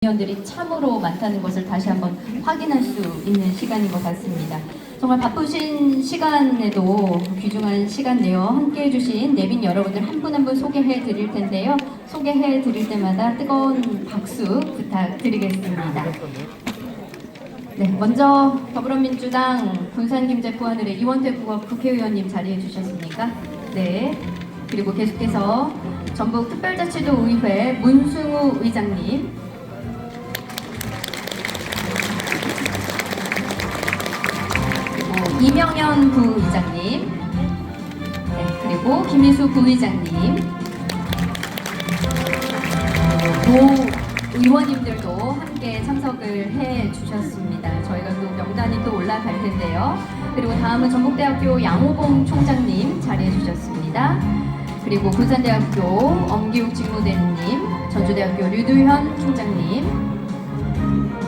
의원들이 참으로 많다는 것을 다시 한번 확인할 수 있는 시간인 것 같습니다. 정말 바쁘신 시간에도 귀중한 시간 내어 함께 해주신 내빈 여러분들 한 분 한 분 소개해 드릴 텐데요. 소개해 드릴 때마다 뜨거운 박수 부탁드리겠습니다. 네, 먼저 더불어민주당 군산김제포하늘의 이원택 국회의원님 자리해 주셨습니까? 네. 그리고 계속해서 전북특별자치도의회 문승우 의장님, 이명현 부의장님, 네, 그리고 김희수 부의장님, 모 의원님들도 함께 참석을 해 주셨습니다. 저희가 또 명단이 또 올라갈 텐데요. 그리고 다음은 전북대학교 양호봉 총장님 자리해 주셨습니다. 그리고 군산대학교 엄기욱 직무대리님, 전주대학교 류두현 총장님,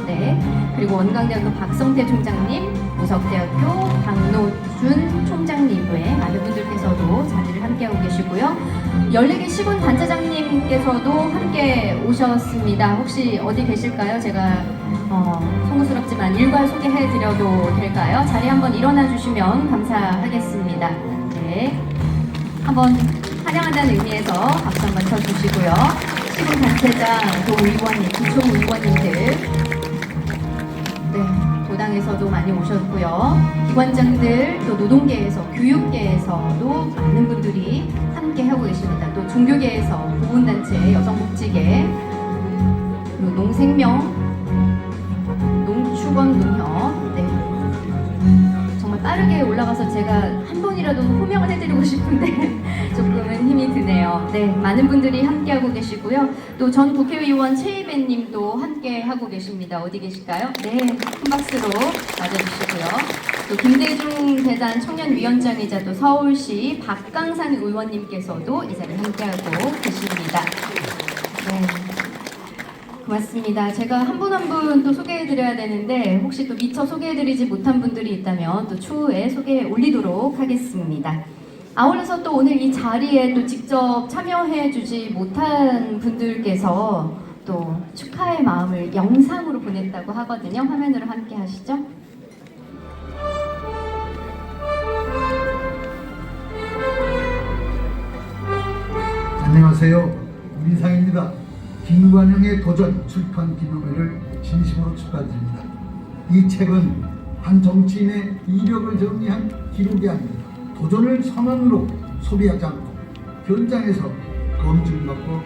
네, 그리고 원광대학교 박성태 총장님, 우석대학교 박노준 총장님 외 많은 분들께서도 자리를 함께하고 계시고요. 열리기 시군 단체장님께서도 함께 오셨습니다. 혹시 어디 계실까요? 제가 송구스럽지만 일괄 소개해드려도 될까요? 자리 한번 일어나 주시면 감사하겠습니다. 네, 한번 환영한다는 의미에서 박수 한번 쳐주시고요. 시군 단체장, 도의원님, 부총의원님들, 네, 도당에서도 많이 오셨고요. 기관장들, 또 노동계에서, 교육계에서도 많은 분들이 함께 하고 계십니다. 또 종교계에서, 보훈단체, 여성복지계, 그리고 농생명, 농축원, 농협, 네. 정말 빠르게 올라가서 제가 한 번이라도 호명을 해드리고 싶은데 조금은 힘이 드네요. 네, 많은 분들이 함께하고 계시고요. 또 전 국회의원 최희배님도 함께하고 계십니다. 어디 계실까요? 네, 큰 박수로 맞아주시고요. 또 김대중 대단 청년위원장이자 또 서울시 박강산 의원님께서도 이 자리에 함께하고 계십니다. 네, 고맙습니다. 제가 한 분 한 분 또 소개해드려야 되는데 혹시 또 미처 소개해드리지 못한 분들이 있다면 또 추후에 소개해 올리도록 하겠습니다. 아울러서 또 오늘 이 자리에 또 직접 참여해주지 못한 분들께서 또 축하의 마음을 영상으로 보냈다고 하거든요. 화면으로 함께 하시죠. 안녕하세요. 민상입니다. 김관영의 도전 출판 기념회를 진심으로 축하드립니다. 이 책은 한 정치인의 이력을 정리한 기록이 아닙니다. 도전을 선언으로 소비하지 않고 현장에서 검증받고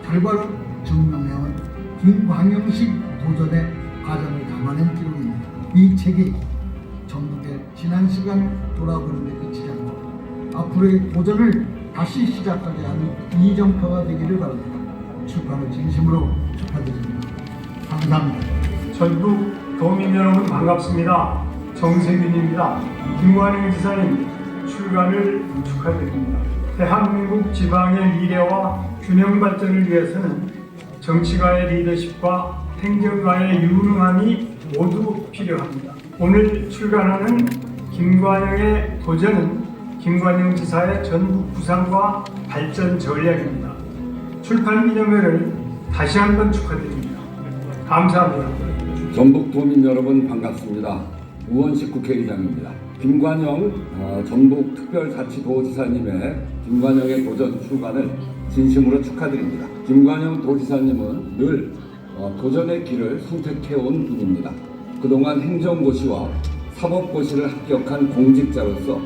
결과로 증명해온 김관영식 도전의 과정을 담아낸 기록입니다. 이 책이 전북의 지난 시간을 돌아보는 데 그치지 않고 앞으로의 도전을 다시 시작하게 하는 이정표가 되기를 바랍니다. 출판을 진심으로 축하드립니다. 감사합니다. 전북 도민 여러분 반갑습니다. 정세균입니다. 김관영 지사님 출간을 축하드립니다. 대한민국 지방의 미래와 균형 발전을 위해서는 정치가의 리더십과 행정가의 유능함이 모두 필요합니다. 오늘 출간하는 김관영의 도전은 김관영 지사의 전북 부상과 발전 전략입니다. 출판 기념회를 다시 한번 축하드립니다. 감사합니다. 전북 도민 여러분 반갑습니다. 우원식 국회의장입니다. 김관영 전북특별자치도지사님의 김관영의 도전 출간을 진심으로 축하드립니다. 김관영 도지사님은 늘 도전의 길을 선택해온 분입니다. 그동안 행정고시와 사법고시를 합격한 공직자로서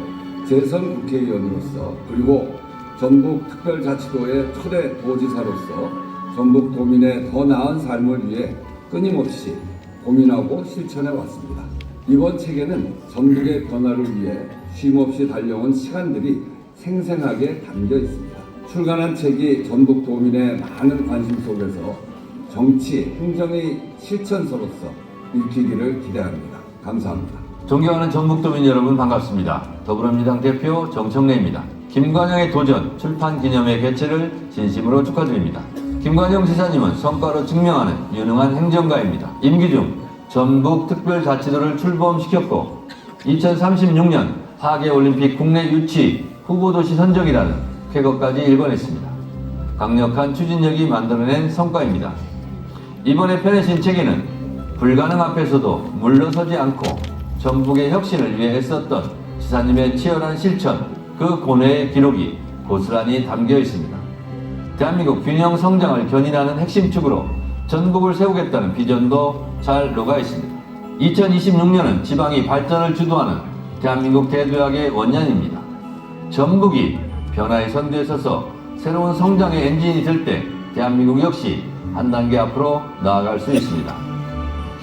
재선 국회의원으로서 그리고 전북특별자치도의 초대 도지사로서 전북 도민의 더 나은 삶을 위해 끊임없이 고민하고 실천해 왔습니다. 이번 책에는 전북의 변화를 위해 쉼없이 달려온 시간들이 생생하게 담겨 있습니다. 출간한 책이 전북 도민의 많은 관심 속에서 정치, 행정의 실천서로서 읽히기를 기대합니다. 감사합니다. 존경하는 전북도민 여러분 반갑습니다. 더불어민주당 대표 정청래입니다. 김관영의 도전 출판 기념회 개최를 진심으로 축하드립니다. 김관영 지사님은 성과로 증명하는 유능한 행정가입니다. 임기 중 전북특별자치도를 출범시켰고 2036년 하계올림픽 국내 유치 후보도시 선정이라는 쾌거까지 일궈냈습니다. 강력한 추진력이 만들어낸 성과입니다. 이번에 펴내신 책에는 불가능 앞에서도 물러서지 않고 전북의 혁신을 위해 애썼던 지사님의 치열한 실천, 그 고뇌의 기록이 고스란히 담겨 있습니다. 대한민국 균형 성장을 견인하는 핵심축으로 전북을 세우겠다는 비전도 잘 녹아 있습니다. 2026년은 지방이 발전을 주도하는 대한민국 대도약의 원년입니다. 전북이 변화의 선두에 서서 새로운 성장의 엔진이 될 때 대한민국 역시 한 단계 앞으로 나아갈 수 있습니다.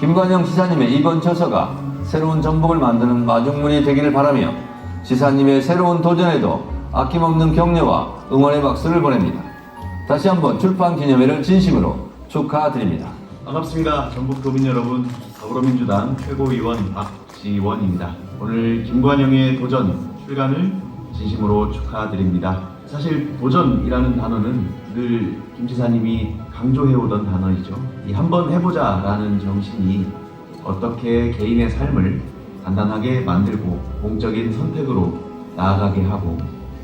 김관영 지사님의 이번 저서가 새로운 전북을 만드는 마중물이 되기를 바라며 지사님의 새로운 도전에도 아낌없는 격려와 응원의 박수를 보냅니다. 다시 한번 출판 기념회를 진심으로 축하드립니다. 반갑습니다. 전북도민 여러분, 더불어민주당 최고위원 박지원입니다. 오늘 김관영의 도전 출간을 진심으로 축하드립니다. 사실 도전이라는 단어는 늘 김 지사님이 강조해오던 단어이죠. 이 한번 해보자라는 정신이 어떻게 개인의 삶을 단단하게 만들고 공적인 선택으로 나아가게 하고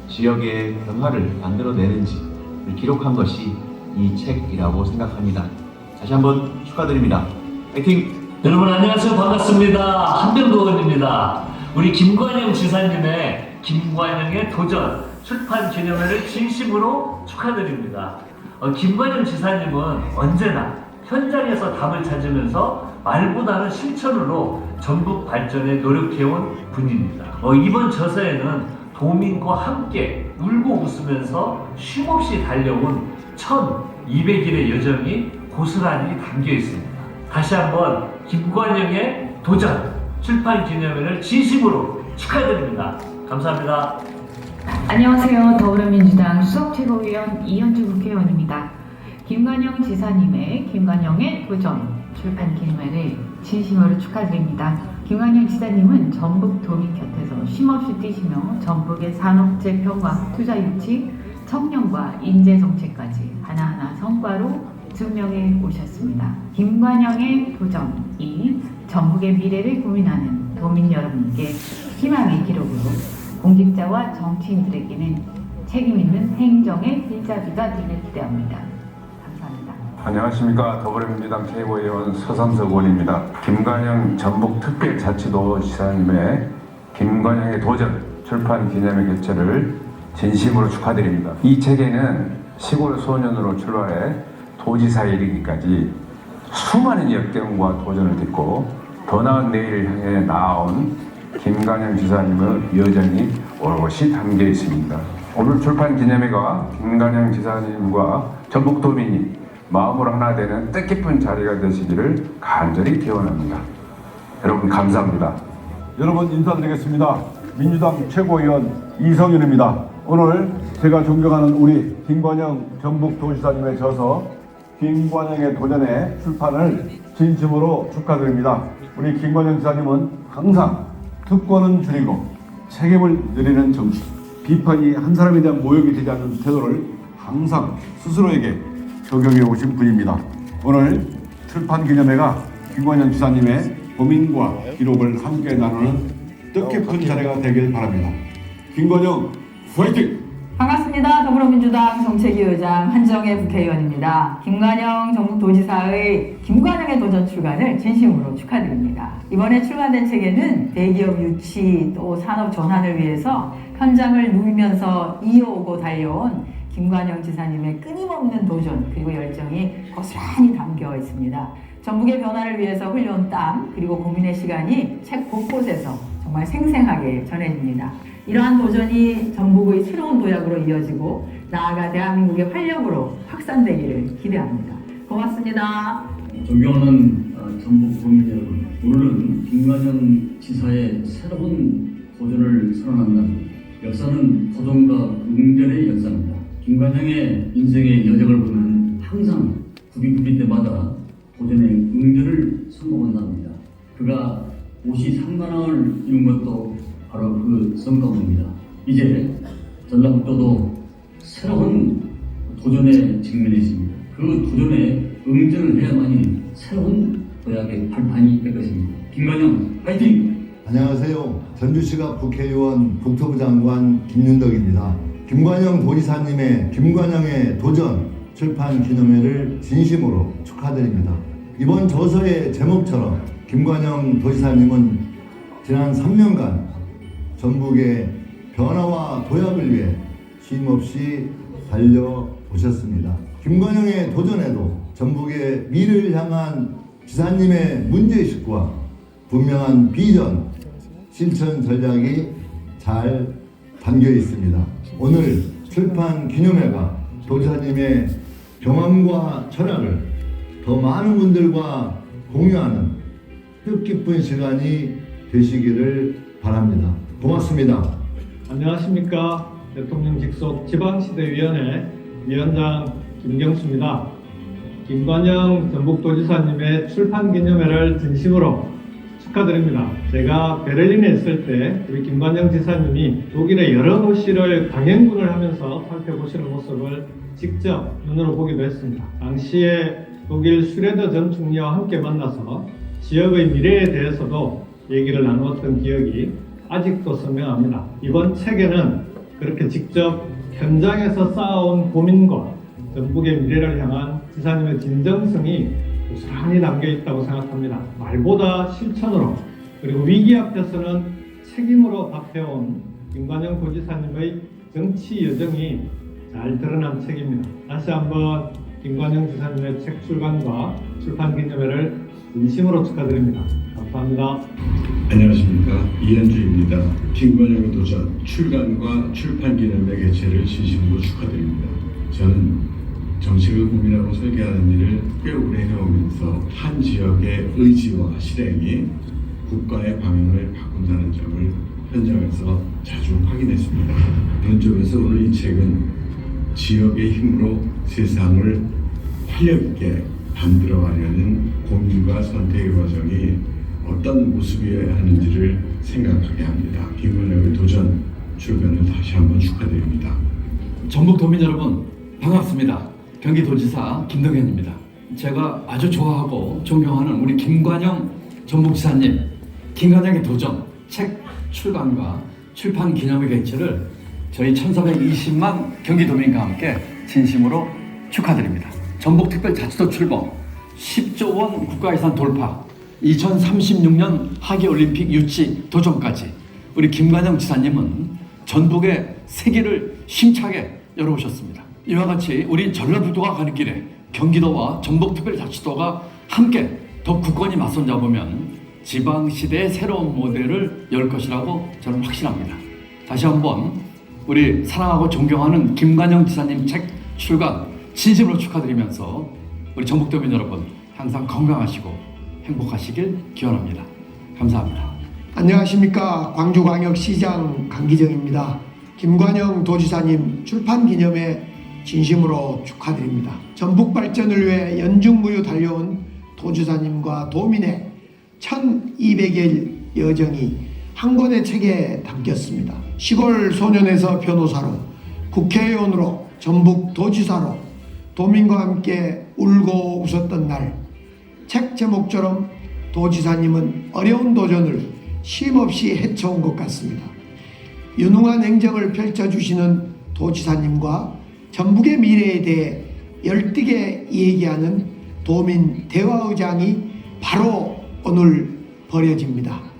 지역의 변화를 만들어내는지를 기록한 것이 이 책이라고 생각합니다. 다시 한번 축하드립니다. 파이팅! 여러분 안녕하세요. 반갑습니다. 한병도 의원입니다. 우리 김관영 지사님의 김관영의 도전 출판 기념회를 진심으로 축하드립니다. 김관영 지사님은 언제나 현장에서 답을 찾으면서 말보다는 실천으로 전북 발전에 노력해온 분입니다. 이번 저서에는 도민과 함께 울고 웃으면서 쉼없이 달려온 1200일의 여정이 고스란히 담겨 있습니다. 다시 한번 김관영의 도전 출판 기념회를 진심으로 축하드립니다. 감사합니다. 안녕하세요. 더불어민주당 수석 최고위원 이현주 국회의원입니다. 김관영 지사님의 김관영의 도전 출판 기념회를 진심으로 축하드립니다. 김관영 지사님은 전북 도민 곁에서 쉼없이 뛰시며 전북의 산업 재평과 투자 유치, 청년과 인재 정책까지 하나하나 성과로 증명해 오셨습니다. 김관영의 도전이 전북의 미래를 고민하는 도민 여러분께 희망의 기록으로 공직자와 정치인들에게는 책임있는 행정의 길잡이가 되길 기대합니다. 감사합니다. 안녕하십니까. 더불어민주당 최고위원 서삼석 의원입니다. 김관영 전북특별자치도 지사님의 김관영의 도전 출판 기념회 개최를 진심으로 축하드립니다. 이 책에는 시골 소년으로 출발해 도지사에 이르기까지 수많은 역경과 도전을 딛고 더 나은 내일을 향해 나아온 김관영 지사님의 여정이 오롯이 담겨 있습니다. 오늘 출판 기념회가 김관영 지사님과 전북도민이 마음으로 하나 되는 뜻깊은 자리가 되시기를 간절히 기원합니다. 여러분 감사합니다. 여러분 인사드리겠습니다. 민주당 최고위원 이성윤입니다. 오늘 제가 존경하는 우리 김관영 전북도지사님의 저서 김관영의 도전의 출판을 진심으로 축하드립니다. 우리 김관영 지사님은 항상 특권은 줄이고 책임을 느리는 정신, 비판이 한 사람에 대한 모욕이 되지 않는 태도를 항상 스스로에게 적용해 오신 분입니다. 오늘 출판 기념회가 김관영 지사님의 고민과 기록을 함께 나누는 뜻깊은 자리가 되길 바랍니다. 김관영 화이팅! 반갑습니다. 더불어민주당 정책위 의장 한정혜 국회의원입니다. 김관영 전북도지사의 김관영의 도전 출간을 진심으로 축하드립니다. 이번에 출간된 책에는 대기업 유치 또 산업 전환을 위해서 현장을 누비면서 이어오고 달려온 김관영 지사님의 끊임없는 도전 그리고 열정이 고스란히 담겨 있습니다. 전북의 변화를 위해서 흘려온 땀 그리고 고민의 시간이 책 곳곳에서 정말 생생하게 전해집니다. 이러한 도전이 전북의 새로운 도약으로 이어지고 나아가 대한민국의 활력으로 확산되기를 기대합니다. 고맙습니다. 존경하는 전북 도민 여러분, 오늘은 김관영 지사의 새로운 도전을 선언한다는 역사는 도전과 응전의 역사입니다. 김관영의 인생의 여정을 보면 항상 구비구비 때마다 도전의 응전을 성공한답니다. 그가 옷이 3만원을 이룬 것도 바로 그 성과입니다. 이제 전라북도도 새로운 도전에 직면해 있습니다. 그 도전에 응전을 해야만이 새로운 도약의 발판이 될 것입니다. 김관영 파이팅! 안녕하세요. 전주시가 국회의원 국토부 장관 김윤덕입니다. 김관영 도지사님의 김관영의 도전 출판 기념회를 진심으로 축하드립니다. 이번 저서의 제목처럼 김관영 도지사님은 지난 3년간 전북의 변화와 도약을 위해 쉼없이 달려오셨습니다. 김관영의 도전에도 전북의 미래를 향한 지사님의 문제의식과 분명한 비전, 실천 전략이 잘 담겨 있습니다. 오늘 출판 기념회가 도지사님의 경험과 철학을 더 많은 분들과 공유하는 뜻깊은 시간이 되시기를 바랍니다. 고맙습니다. 안녕하십니까. 대통령 직속 지방시대위원회 위원장 김경수입니다. 김관영 전북도지사님의 출판기념회를 진심으로 축하드립니다. 제가 베를린에 있을 때 우리 김관영 지사님이 독일의 여러 도시를 강행군을 하면서 살펴보시는 모습을 직접 눈으로 보기도 했습니다. 당시에 독일 슈레더 전 총리와 함께 만나서 지역의 미래에 대해서도 얘기를 나누었던 기억이 아직도 선명합니다. 이번 책에는 그렇게 직접 현장에서 쌓아온 고민과 전북의 미래를 향한 지사님의 진정성이 고스란히 담겨 있다고 생각합니다. 말보다 실천으로 그리고 위기 앞에서는 책임으로 답해온 김관영 도지사님의 정치 여정이 잘 드러난 책입니다. 다시 한번 김관영 지사님의 책 출간과 출판 기념회를 진심으로 축하드립니다. 감사합니다. 안녕하십니까. 이현주입니다. 김관영의 도전 출간과 출판 기념회 개최를 진심으로 축하드립니다. 저는 정책을 고민하고 설계하는 일을 꽤 오래 해오면서 한 지역의 의지와 실행이 국가의 방향을 바꾼다는 점을 현장에서 자주 확인했습니다. 그런 점에서 오늘 이 책은 지역의 힘으로 세상을 활력 있게 만들어가려는 고민과 선택의 과정이 어떤 모습이어야 하는지를 생각하게 합니다. 김관영의 도전 출간을 다시 한번 축하드립니다. 전북도민 여러분 반갑습니다. 경기도지사 김동현입니다. 제가 아주 좋아하고 존경하는 우리 김관영 전북지사님 김관영의 도전 책 출간과 출판 기념회 개최를 저희 1420만 경기도민과 함께 진심으로 축하드립니다. 전북특별자치도 출범 10조 원 국가예산 돌파 2036년 하계올림픽 유치 도전까지 우리 김관영 지사님은 전북의 세계를 힘차게 열어오셨습니다. 이와 같이 우리 전라북도가 가는 길에 경기도와 전북특별자치도가 함께 더 굳건히 맞선 잡으면 지방시대의 새로운 모델을 열 것이라고 저는 확신합니다. 다시 한번 우리 사랑하고 존경하는 김관영 지사님 책 출간 진심으로 축하드리면서 우리 전북도민 여러분 항상 건강하시고 행복하시길 기원합니다. 감사합니다. 안녕하십니까. 광주광역시장 강기정입니다. 김관영 도지사님 출판기념회 진심으로 축하드립니다. 전북 발전을 위해 연중무휴 달려온 도지사님과 도민의 1200일 여정이 한 권의 책에 담겼습니다. 시골 소년에서 변호사로, 국회의원으로, 전북 도지사로 도민과 함께 울고 웃었던 날, 책 제목처럼 도지사님은 어려운 도전을 쉼없이 헤쳐온 것 같습니다. 유능한 행정을 펼쳐주시는 도지사님과 전북의 미래에 대해 열띠게 얘기하는 도민 대화의장이 바로 오늘 벌여집니다.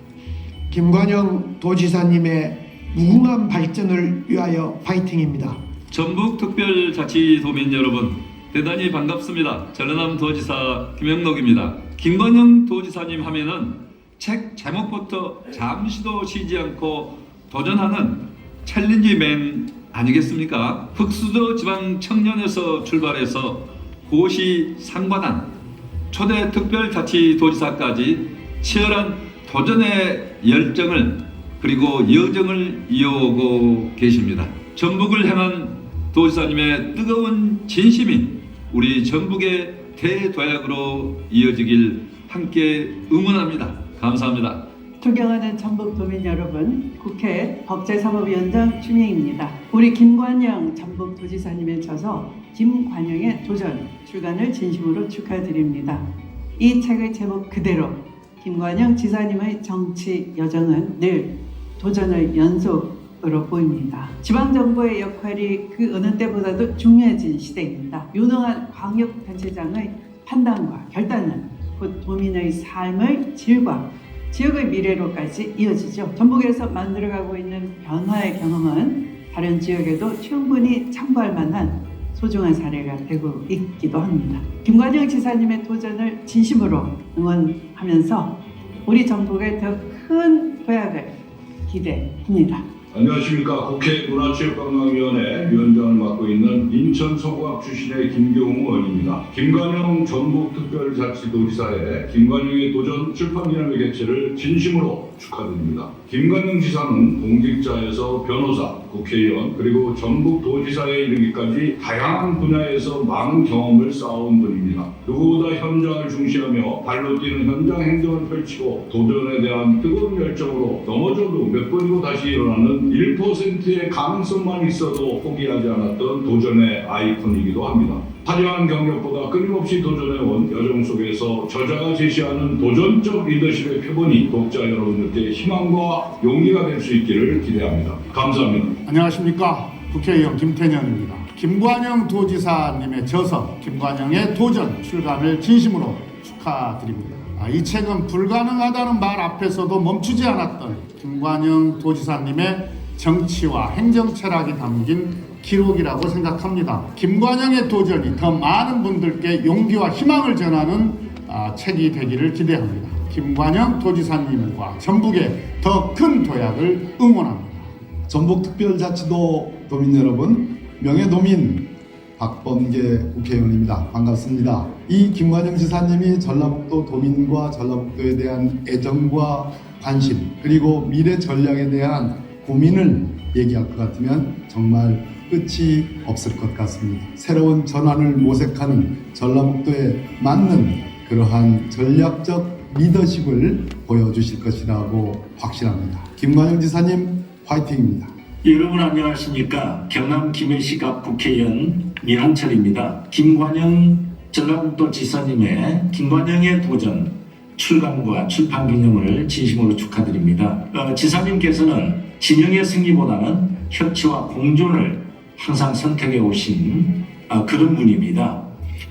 김관영 도지사님의 무궁한 발전을 위하여 파이팅입니다. 전북특별자치도민 여러분 대단히 반갑습니다. 전라남 도지사 김영록입니다. 김관영 도지사님 하면은 책 제목부터 잠시도 쉬지 않고 도전하는 챌린지맨 아니겠습니까? 흑수저 지방 청년에서 출발해서 고시 상관한 초대 특별자치도지사까지 치열한 도전의 열정을 그리고 여정을 이어오고 계십니다. 전북을 향한 도지사님의 뜨거운 진심이 우리 전북의 대도약으로 이어지길 함께 응원합니다. 감사합니다. 존경하는 전북도민 여러분, 국회 법제사법위원장 추미애입니다. 우리 김관영 전북도지사님의 저서 김관영의 도전 출간을 진심으로 축하드립니다. 이 책의 제목 그대로 김관영 지사님의 정치 여정은 늘 도전의 연속으로 보입니다. 지방정부의 역할이 그 어느 때보다도 중요해진 시대입니다. 유능한 광역단체장의 판단과 결단은 곧 도민의 삶의 질과 지역의 미래로까지 이어지죠. 전북에서 만들어가고 있는 변화의 경험은 다른 지역에도 충분히 참고할 만한 소중한 사례가 되고 있기도 합니다. 김관영 지사님의 도전을 진심으로 응원하면서 우리 전북의 더 큰 도약을 기대합니다. 안녕하십니까. 국회 문화체육관광위원회 위원장을 맡고 있는 인천 서구학 출신의 김경우 의원입니다. 김관영 전북특별자치도지사의 김관영의 도전 출판기념회 개최를 진심으로 축하드립니다. 김관영 지사는 공직자에서 변호사, 국회의원, 그리고 전북도지사에 이르기까지 다양한 분야에서 많은 경험을 쌓아온 분입니다. 누구보다 현장을 중시하며 발로 뛰는 현장 행정을 펼치고 도전에 대한 뜨거운 열정으로 넘어져도 몇 번이고 다시 일어나는 1%의 가능성만 있어도 포기하지 않았던 도전의 아이콘이기도 합니다. 화려한 경력보다 끊임없이 도전해온 여정 속에서 저자가 제시하는 도전적 리더십의 표본이 독자 여러분들께 희망과 용기가 될 수 있기를 기대합니다. 감사합니다. 안녕하십니까. 국회의원 김태년입니다. 김관영 도지사님의 저서 김관영의 도전 출간을 진심으로 축하드립니다. 이 책은 불가능하다는 말 앞에서도 멈추지 않았던 김관영 도지사님의 정치와 행정 철학이 담긴 기록이라고 생각합니다. 김관영의 도전이 더 많은 분들께 용기와 희망을 전하는 책이 되기를 기대합니다. 김관영 도지사님과 전북의 더 큰 도약을 응원합니다. 전북특별자치도 도민 여러분, 명예도민 박범계 국회의원입니다. 반갑습니다. 이 김관영 지사님이 전라북도 도민과 전라북도에 대한 애정과 관심, 그리고 미래 전략에 대한 고민을 얘기할 것 같으면 정말 끝이 없을 것 같습니다. 새로운 전환을 모색하는 전라북도에 맞는 그러한 전략적 리더십을 보여주실 것이라고 확신합니다. 김관영 지사님 화이팅입니다. 여러분 안녕하십니까. 경남 김해시갑 국회의원 민한철입니다. 김관영 전라북도 지사님의 김관영의 도전 출간과 출판 기념을 진심으로 축하드립니다. 지사님께서는 진영의 승리보다는 협치와 공존을 항상 선택해 오신 그런 분입니다.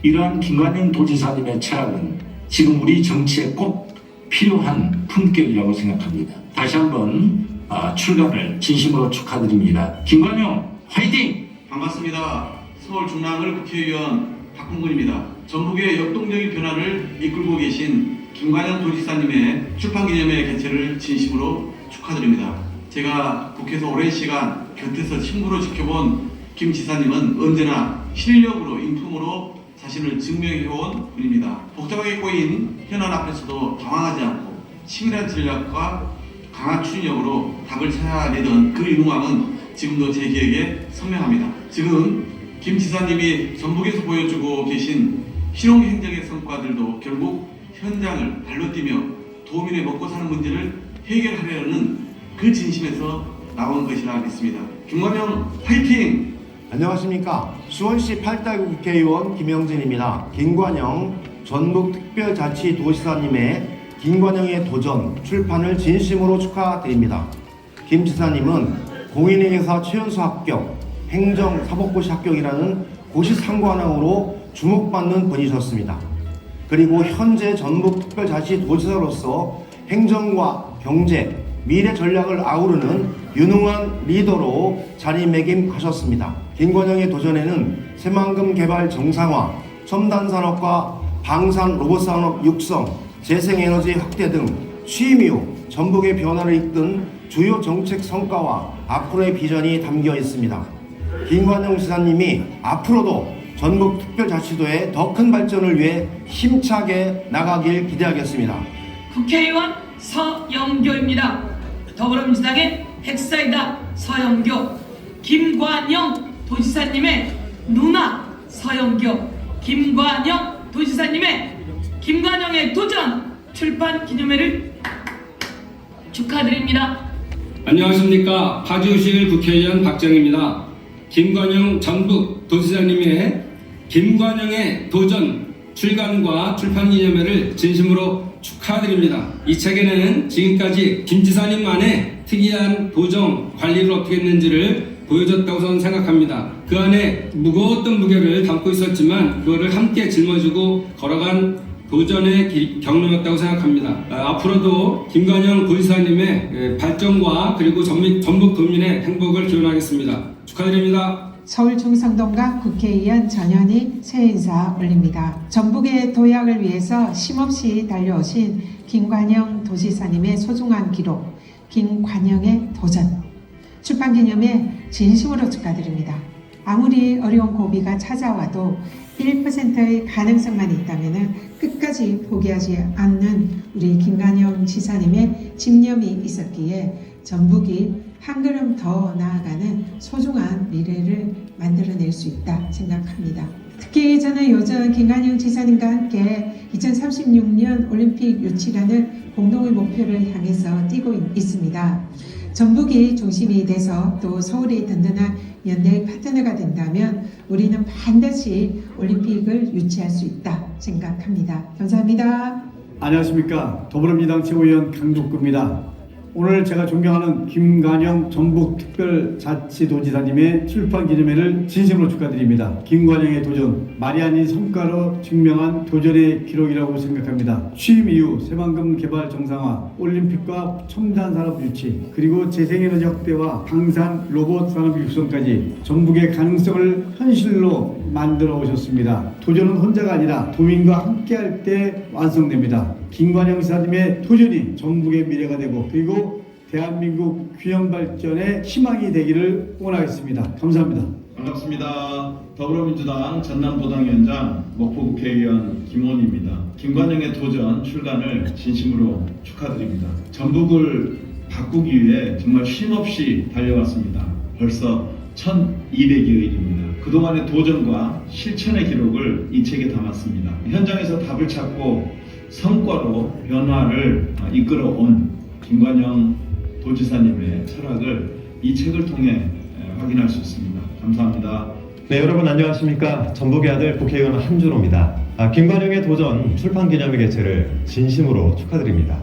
이러한 김관영 도지사님의 철학은 지금 우리 정치에 꼭 필요한 품격이라고 생각합니다. 다시 한번 출간을 진심으로 축하드립니다. 김관영 화이팅! 반갑습니다. 서울 중랑을 국회의원 박홍근입니다. 전북의 역동적인 변화를 이끌고 계신 김관영 도지사님의 출판기념회 개최를 진심으로 축하드립니다. 제가 국회에서 오랜 시간 곁에서 친구로 지켜본 김 지사님은 언제나 실력으로 인품으로 자신을 증명해온 분입니다. 복잡하게 꼬인 현안 앞에서도 당황하지 않고 치밀한 전략과 강한 추진력으로 답을 찾아내던 그 유능함은 지금도 제 기억에 선명합니다. 지금 김 지사님이 전북에서 보여주고 계신 실용행정의 성과들도 결국 현장을 발로 뛰며 도민의 먹고 사는 문제를 해결하려는 그 진심에서 나온 것이라 믿습니다. 김관영 화이팅! 안녕하십니까. 수원시 8대 국회의원 김영진입니다. 김관영 전북특별자치도지사님의 김관영의 도전 출판을 진심으로 축하드립니다. 김 지사님은 공인회계사 최연소 합격, 행정사법고시 합격이라는 고시 상관왕으로 주목받는 분이셨습니다. 그리고 현재 전북특별자치도지사로서 행정과 경제, 미래 전략을 아우르는 유능한 리더로 자리매김하셨습니다. 김관영의 도전에는 새만금 개발 정상화, 첨단산업과 방산 로봇산업 육성, 재생에너지 확대 등 취임 이후 전북의 변화를 이끈 주요 정책 성과와 앞으로의 비전이 담겨 있습니다. 김관영 지사님이 앞으로도 전북특별자치도의 더 큰 발전을 위해 힘차게 나가길 기대하겠습니다. 국회의원 서영교입니다. 더불어민주당의 핵사이다 서영교, 김관영 도지사님의 누나 서영교, 김관영 도지사님의 김관영의 도전 출판 기념회를 축하드립니다. 안녕하십니까. 파주시 국회의원 박정입니다. 김관영 전북 도지사님의 김관영의 도전 출간과 출판 기념회를 진심으로 축하드립니다. 이 책에는 지금까지 김 지사님만의 특이한 도정 관리를 어떻게 했는지를 보여줬다고 저는 생각합니다. 그 안에 무거웠던 무게를 담고 있었지만 그거를 함께 짊어지고 걸어간 도전의 경로였다고 생각합니다. 앞으로도 김관영 도지사님의 발전과 그리고 전북 도민의 행복을 기원하겠습니다. 축하드립니다. 서울 충성동갑 국회의원 전현희 새해 인사 올립니다. 전북의 도약을 위해서 쉼없이 달려오신 김관영 도지사님의 소중한 기록, 김관영의 도전, 출판기념에 진심으로 축하드립니다. 아무리 어려운 고비가 찾아와도 1%의 가능성만 있다면 끝까지 포기하지 않는 우리 김관영 지사님의 집념이 있었기에 전북이 한 걸음 더 나아가는 소중한 미래를 만들어낼 수 있다 생각합니다. 특히 저는 요즘 김관영 지사님과 함께 2036년 올림픽 유치라는 공동의 목표를 향해서 뛰고 있습니다. 전북이 중심이 돼서 또 서울이 든든한 연대 파트너가 된다면 우리는 반드시 올림픽을 유치할 수 있다 생각합니다. 감사합니다. 안녕하십니까. 더불어민주당 최고위원 강덕구입니다. 오늘 제가 존경하는 김관영 전북특별자치도지사님의 출판기념회를 진심으로 축하드립니다. 김관영의 도전, 말이 아닌 성과로 증명한 도전의 기록이라고 생각합니다. 취임 이후 새만금 개발 정상화, 올림픽과 첨단산업 유치, 그리고 재생에너지 확대와 방산 로봇 산업 육성까지 전북의 가능성을 현실로 만들어 오셨습니다. 도전은 혼자가 아니라 도민과 함께할 때 완성됩니다. 김관영 지사님의 도전이 전북의 미래가 되고 그리고 대한민국 균형 발전의 희망이 되기를 응원하겠습니다. 감사합니다. 반갑습니다. 더불어민주당 전남도당위원장 목포국회의원 김원희입니다. 김관영의 도전 출간을 진심으로 축하드립니다. 전북을 바꾸기 위해 정말 쉼없이 달려왔습니다. 벌써 1200여일입니다. 그동안의 도전과 실천의 기록을 이 책에 담았습니다. 현장에서 답을 찾고 성과로 변화를 이끌어온 김관영 도지사님의 철학을 이 책을 통해 확인할 수 있습니다. 감사합니다. 네, 여러분 안녕하십니까. 전북의 아들 국회의원 한준호입니다. 김관영의 도전 출판기념회 개최를 진심으로 축하드립니다.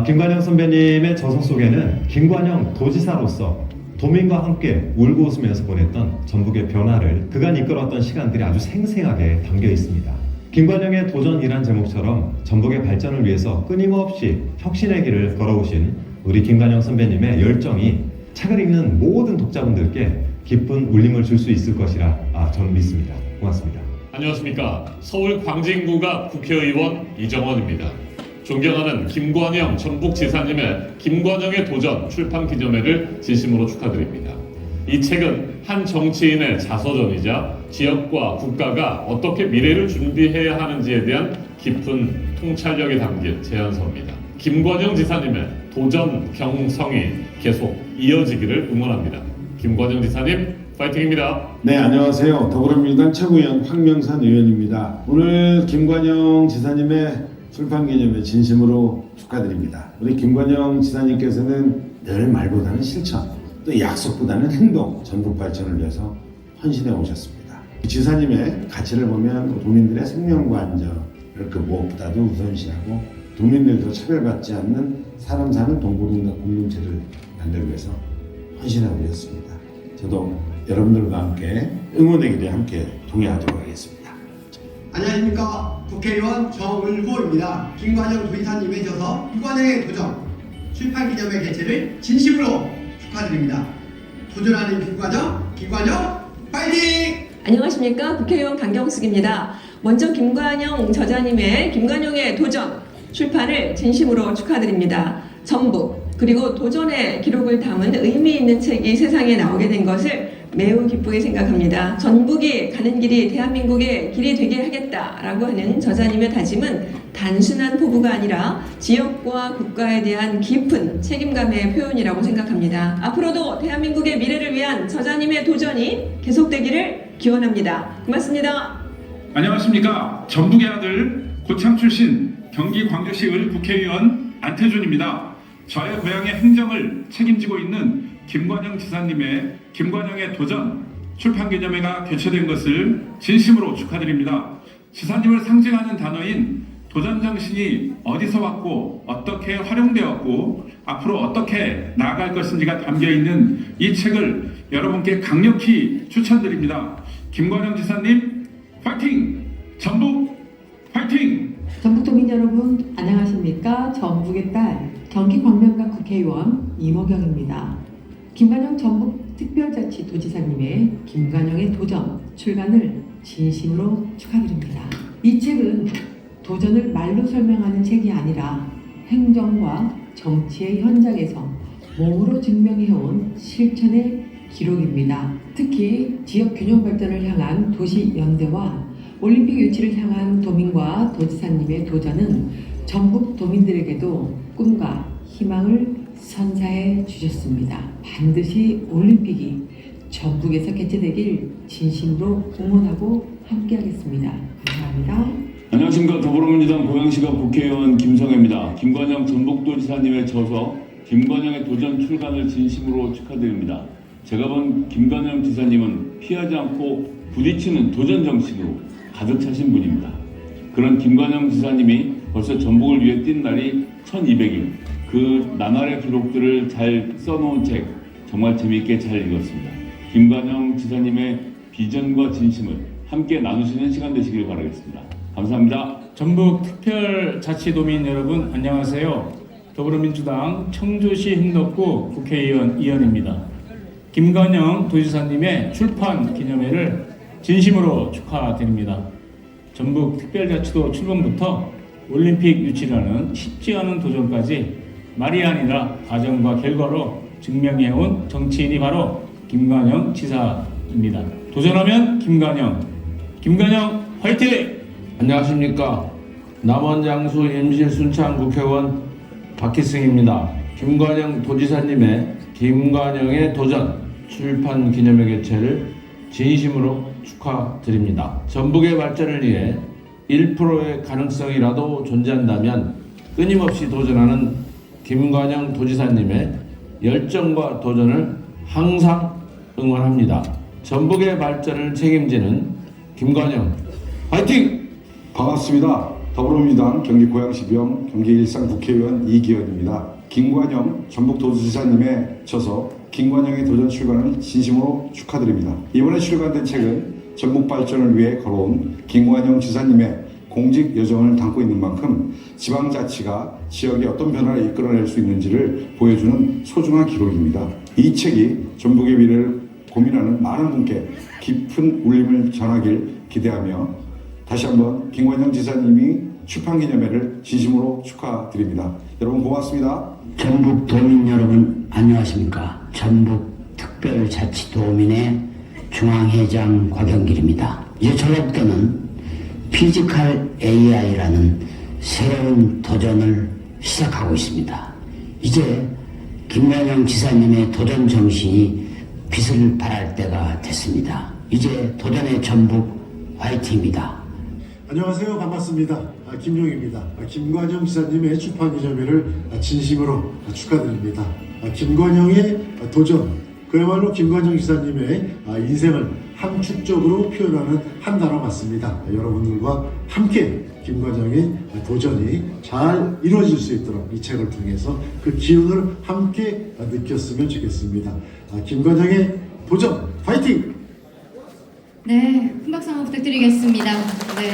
김관영 선배님의 저서 속에는 김관영 도지사로서 도민과 함께 울고 웃으면서 보냈던 전북의 변화를 그간 이끌어왔던 시간들이 아주 생생하게 담겨 있습니다. 김관영의 도전이란 제목처럼 전북의 발전을 위해서 끊임없이 혁신의 길을 걸어오신 우리 김관영 선배님의 열정이 책을 읽는 모든 독자분들께 기쁜 울림을 줄 수 있을 것이라 저는 믿습니다. 고맙습니다. 안녕하십니까. 서울 광진구갑 국회의원 이정원입니다. 존경하는 김관영 전북지사님의 김관영의 도전 출판 기념회를 진심으로 축하드립니다. 이 책은 한 정치인의 자서전이자 지역과 국가가 어떻게 미래를 준비해야 하는지에 대한 깊은 통찰력이 담긴 제안서입니다. 김관영 지사님의 도전 경성이 계속 이어지기를 응원합니다. 김관영 지사님 파이팅입니다. 네, 안녕하세요. 더불어민주당 최고위원 황명산 의원입니다. 오늘 김관영 지사님의 출판기념회 진심으로 축하드립니다. 우리 김관영 지사님께서는 늘 말보다는 실천, 또 약속보다는 행동, 전북 발전을 위해서 헌신해 오셨습니다. 지사님의 가치를 보면 도민들의 생명과 안전을 그 무엇보다도 우선시하고 도민들도 차별받지 않는 사람 사는 동고동락 공동체를 만들기 위해서 헌신하고 계셨습니다. 저도 여러분들과 함께 응원의 길에 함께 동행하도록 하겠습니다. 안녕하십니까. 국회의원 정을호입니다. 김관영 도지사님의 저서 김관영의 도전 출판기념회 개최를 진심으로 축하드립니다. 도전하는 김관영 파이팅! 안녕하십니까. 국회의원 강경숙입니다. 먼저 김관영 저자님의 김관영의 도전 출판을 진심으로 축하드립니다. 전북 그리고 도전의 기록을 담은 의미 있는 책이 세상에 나오게 된 것을 매우 기쁘게 생각합니다. 전북이 가는 길이 대한민국의 길이 되게 하겠다라고 하는 저자님의 다짐은 단순한 포부가 아니라 지역과 국가에 대한 깊은 책임감의 표현이라고 생각합니다. 앞으로도 대한민국의 미래를 위한 저자님의 도전이 계속되기를 기원합니다. 고맙습니다. 안녕하십니까. 전북의 아들 고창 출신 경기 광주시 을 국회의원 안태준입니다. 저의 고향의 행정을 책임지고 있는 김관영 지사님의 김관영의 도전 출판기념회가 개최된 것을 진심으로 축하드립니다. 지사님을 상징하는 단어인 도전 정신이 어디서 왔고 어떻게 활용되었고 앞으로 어떻게 나아갈 것인지가 담겨있는 이 책을 여러분께 강력히 추천드립니다. 김관영 지사님 파이팅! 전북 파이팅! 전북도민 여러분 안녕하십니까? 전북의 딸 경기 광명갑 국회의원 이모경입니다. 김관영 전북특별자치도지사님의 김관영의 도전 출간을 진심으로 축하드립니다. 이 책은 도전을 말로 설명하는 책이 아니라 행정과 정치의 현장에서 몸으로 증명해온 실천의 기록입니다. 특히 지역 균형 발전을 향한 도시 연대와 올림픽 유치를 향한 도민과 도지사님의 도전은 전북 도민들에게도 꿈과 희망을 선사해 주셨습니다. 반드시 올림픽이 전북에서 개최되길 진심으로 응원하고 함께하겠습니다. 감사합니다. 안녕하십니까. 더불어민주당 고양시갑 국회의원 김성애입니다. 김관영 전북도지사님의 저서 김관영의 도전 출간을 진심으로 축하드립니다. 제가 본 김관영 지사님은 피하지 않고 부딪히는 도전 정신으로 가득 차신 분입니다. 그런 김관영 지사님이 벌써 전북을 위해 뛴 날이 1200일, 그 나날의 기록들을 잘 써놓은 책 정말 재미있게 잘 읽었습니다. 김관영 지사님의 비전과 진심을 함께 나누시는 시간 되시길 바라겠습니다. 감사합니다. 전북 특별자치도민 여러분 안녕하세요. 더불어민주당 청주시 흥덕구 국회의원 이현입니다. 김관영 도지사님의 출판 기념회를 진심으로 축하드립니다. 전북 특별자치도 출범부터 올림픽 유치라는 쉽지 않은 도전까지 말이 아니라 과정과 결과로 증명해온 정치인이 바로 김관영 지사입니다. 도전하면 김관영 화이팅! 안녕하십니까. 남원장수 임실순창 국회의원 박희승입니다. 김관영 도지사님의 김관영의 도전 출판 기념회 개최를 진심으로 축하드립니다. 전북의 발전을 위해 1%의 가능성이라도 존재한다면 끊임없이 도전하는 김관영 도지사님의 열정과 도전을 항상 응원합니다. 전북의 발전을 책임지는 김관영 화이팅! 반갑습니다. 더불어민주당 경기 고양시병 경기 일산 국회의원 이기현입니다. 김관영 전북도지사님의 저서 김관영의 도전 출간을 진심으로 축하드립니다. 이번에 출간된 책은 전북 발전을 위해 걸어온 김관영 지사님의 공직 여정을 담고 있는 만큼 지방자치가 지역에 어떤 변화를 이끌어낼 수 있는지를 보여주는 소중한 기록입니다. 이 책이 전북의 미래를 고민하는 많은 분께 깊은 울림을 전하길 기대하며 다시 한번 김관영 지사님이 출판 기념회를 진심으로 축하드립니다. 여러분 고맙습니다. 전북 도민 여러분 안녕하십니까. 전북 특별자치도민의 중앙회장 곽영길입니다. 이제 전북도는 피지컬 AI라는 새로운 도전을 시작하고 있습니다. 이제 김관영 지사님의 도전 정신이 빛을 발할 때가 됐습니다. 이제 도전의 전북 화이팅입니다. 안녕하세요. 반갑습니다. 김용입니다. 김관영 지사님의 출판 기념회를 진심으로 축하드립니다. 김관영의 도전, 그야말로 김관영 지사님의 인생을 함축적으로 표현하는 한 단어 같습니다. 여러분들과 함께 김관영의 도전이 잘 이루어질 수 있도록 이 책을 통해서 그 기운을 함께 느꼈으면 좋겠습니다. 김관영의 도전 파이팅! 네, 큰 박수 한번 부탁드리겠습니다. 네,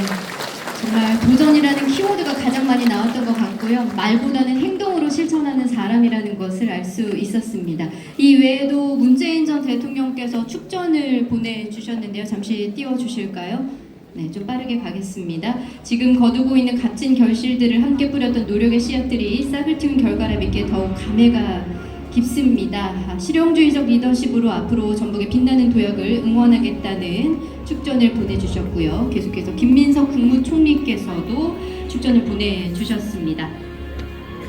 정말 도전이라는 키워드가 가장 많이 나왔던 것 같고요. 말보다는 행동으로 실천하는 사람이라는 것을 알 수 있었습니다. 이 외에도 문재인 전 대통령께서 축전을 보내주셨는데요. 잠시 띄워주실까요? 네, 좀 빠르게 가겠습니다. 지금 거두고 있는 값진 결실들을 함께 뿌렸던 노력의 씨앗들이 싹을 틔운 결과를 믿기에 더욱 감회가 깊습니다. 실용주의적 리더십으로 앞으로 전북의 빛나는 도약을 응원하겠다는 축전을 보내주셨고요. 계속해서 김민석 국무총리께서도 축전을 보내주셨습니다.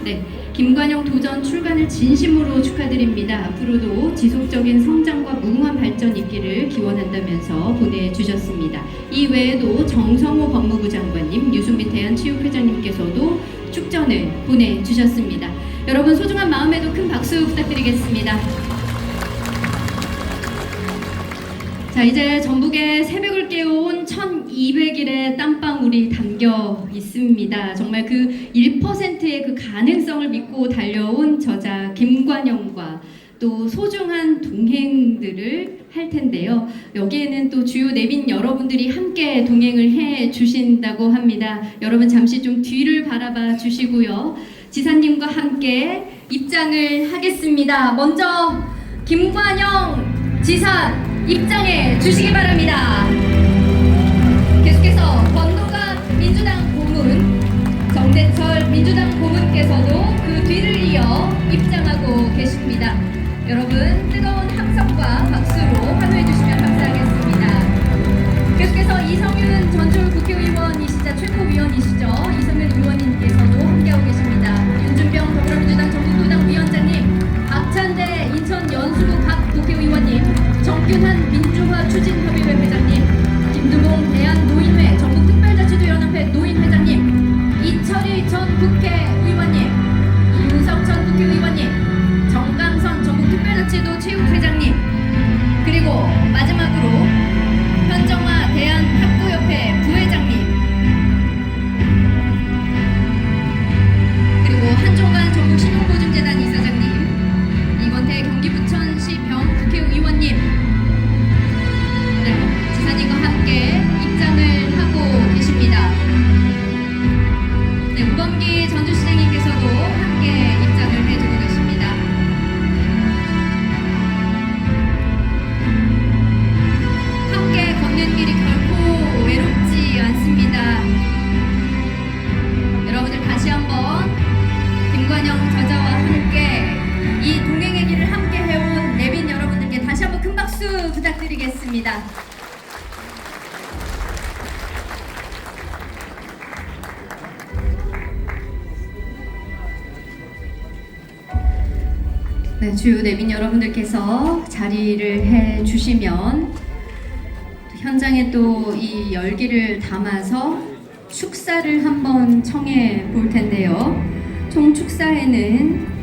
네, 김관영 도전 출간을 진심으로 축하드립니다. 앞으로도 지속적인 성장과 무궁한 발전 있기를 기원한다면서 보내주셨습니다. 이 외에도 정성호 법무부 장관님, 유승민 대한체육회장님께서도 축전을 보내주셨습니다. 여러분 소중한 마음에도 큰 박수 부탁드리겠습니다. 자, 이제 전북의 새벽을 깨워온 1200일의 땀방울이 담겨 있습니다. 정말 그 1%의 그 가능성을 믿고 달려온 저자 김관영과 또 소중한 동행들을 할 텐데요. 여기에는 또 주요 내빈 여러분들이 함께 동행을 해 주신다고 합니다. 여러분 잠시 좀 뒤를 바라봐 주시고요. 지사님과 함께 입장을 하겠습니다. 먼저 김관영 지사 입장해 주시기 바랍니다. 계속해서 권노가 민주당 고문, 정대철 민주당 고문께서도 그 뒤를 이어 입장하고 계십니다. 여러분 뜨거운 함성과 박수로 환호해 주시면 감사하겠습니다. 계속해서 이성윤 전주 국회의원이시자 최고위원이시죠. 이성윤 의원님께서도 함께하고 계십니다. 윤준병 더불어민주당 전북도당 위원장님, 박찬대 인천 연수구 박 국회의원님, 정균한 민주화 추진협의회 회장님, 김두봉 대한노인회 전북특별자치도연합회 노인회장님, 이철희 전 국회의원님, 이윤석 전 국회의원님, 정강선 전북특별자치도 체육회장님, 그리고 마지막으로 현정화 대한탁구협회 부회장님, 그리고 한종관 전북신용보증재단 이사장님, 이건태 경기부천시 병국회의원님, 네, 지사님과 함께 입장을 하고 계십니다. 네, 우범기 전주시장님께서도 함께 입장을 해주고 계십니다. 함께 걷는 길이 결코 외롭지 않습니다. 여러분들 다시 한번 김관영 저자와 함께 이 동행의 길을 함께 해온 내빈 여러분들께 다시 한번 큰 박수 부탁드리겠습니다. 네, 주요 내빈 여러분들께서 자리를 해 주시면 현장에 또 이 열기를 담아서 축사를 한번 청해 볼 텐데요. 총 축사에는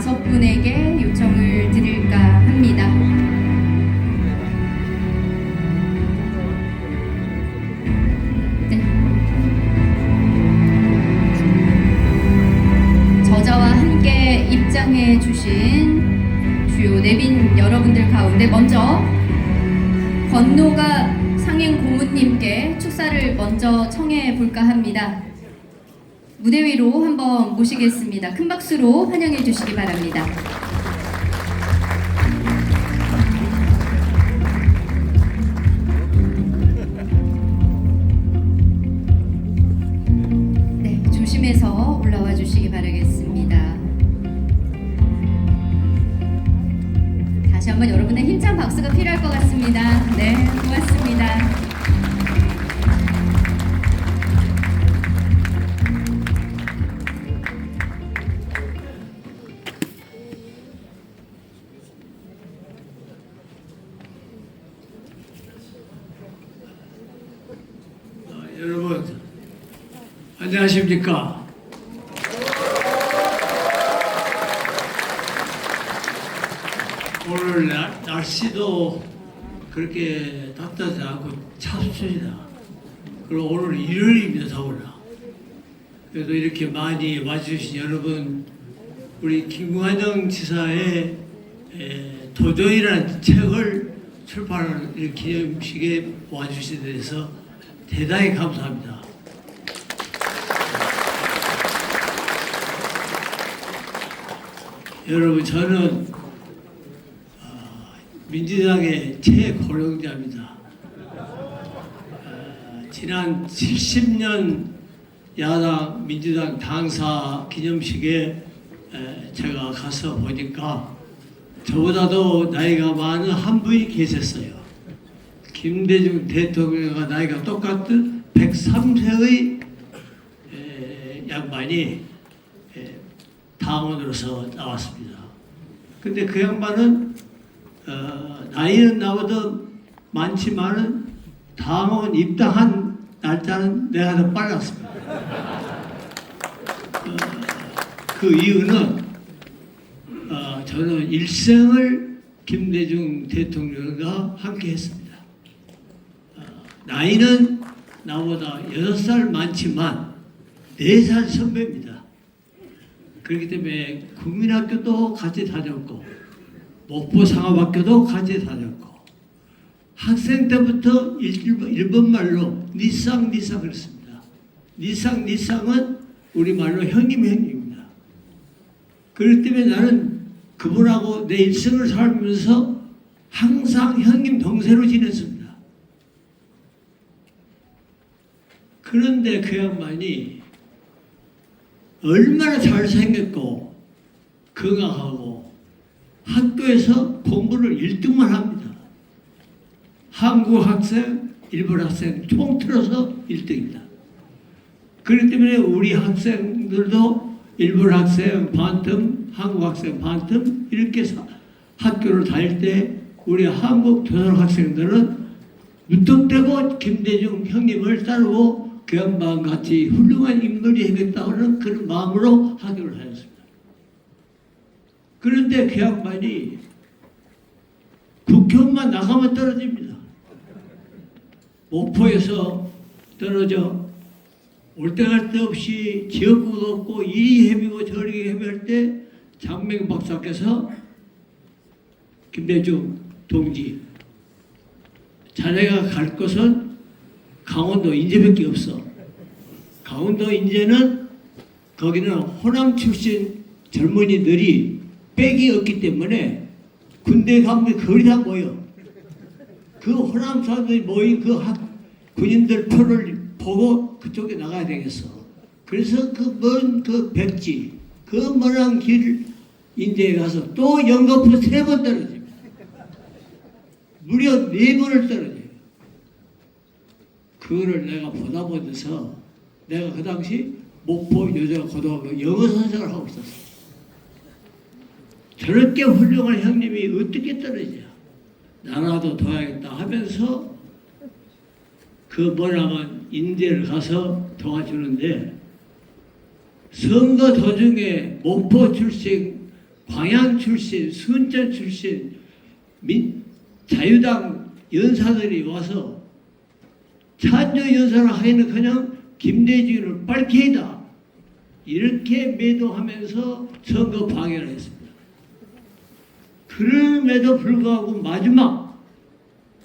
5분에게 요청을 드릴까 합니다. 네. 저자와 함께 입장해 주신 주요 내빈 여러분들 가운데 먼저 권노가 상행 고문님께 축사를 먼저 청해 볼까 합니다. 무대 위로 한번 모시겠습니다. 큰 박수로 환영해 주시기 바랍니다. 네, 조심해서 올라와 주시기 바라겠습니다. 다시 한번 여러분의 힘찬 박수가 필요할 것 같습니다. 네, 고맙습니다. 여러분 안녕하십니까? 오늘 날씨도 그렇게 답답하지 않고 찹습니다. 그리고 오늘 일요일입니다. 더구나. 그래도 이렇게 많이 와주신 여러분, 우리 김관영 지사의 도전이라는 책을 출판하는 이 기념식에 와주신 데 대해서 대단히 감사합니다. 여러분, 저는 민주당의 최고령자입니다. 지난 70년 야당 민주당 당사 기념식에 제가 가서 보니까 저보다도 나이가 많은 한 분이 계셨어요. 김대중 대통령과 나이가 똑같은 103세의 양반이 당원으로서 나왔습니다. 근데 그 양반은 나이는 나보다 많지만은 당원 입당한 날짜는 내가 더 빨랐습니다. 그 이유는 저는 일생을 김대중 대통령과 함께 했습니다. 나이는 나보다 6살 많지만 4살 선배입니다. 그렇기 때문에 국민학교도 같이 다녔고 목포상업학교도 같이 다녔고 학생 때부터 일본말로 니상 그랬습니다. 니상은 우리말로 형님입니다. 그렇기 때문에 나는 그분하고 내 일생을 살면서 항상 형님 동생으로 지냈습니다. 그런데 그 양반이 얼마나 잘생겼고 건강하고 학교에서 공부를 1등만 합니다. 한국 학생, 일본 학생 통틀어서 1등입니다. 그렇기 때문에 우리 학생들도 일본 학생 반틈, 한국 학생 반틈 이렇게 학교를 다닐 때 우리 한국 교사 학생들은 무턱대고 김대중 형님을 따르고 그 양반 같이 훌륭한 인물이 되겠다는 그런 마음으로 학교를 다녔습니다. 그런데 그 양반이 국회의원만 나가면 떨어집니다. 목포에서 떨어져 올 때 갈 데 없이 지역구도 없고 이리 헤매고 저리 헤매할 때 장명 박사께서 김대중 동지 자네가 갈 곳은 강원도 인제밖에 없어. 강원도 인제는 거기는 호남 출신 젊은이들이 빽이 없기 때문에 군대 가면 거의 다 모여. 그 호남 사람들이 모인 그 군인들 표를 보고 그쪽에 나가야 되겠어. 그래서 그 먼 그 백지, 그 먼한 길 인제에 가서 또 영거푸 3번 떨어집니다. 무려 4번을 떨어져요. 그거를 내가 보다 보면서 내가 그 당시 목포 여자고등학교 영어 선생을 하고 있었어. 저렇게 훌륭한 형님이 어떻게 떨어져? 나라도 도와야겠다 하면서 그 뭐라면 인제를 가서 도와주는데 선거 도중에 목포 출신, 광양 출신, 순천 출신 자유당 연사들이 와서 찬조 연사를 하기는 그냥 김대중을 빨개이다 이렇게 매도하면서 선거 방해를 했습니다. 그럼에도 불구하고 마지막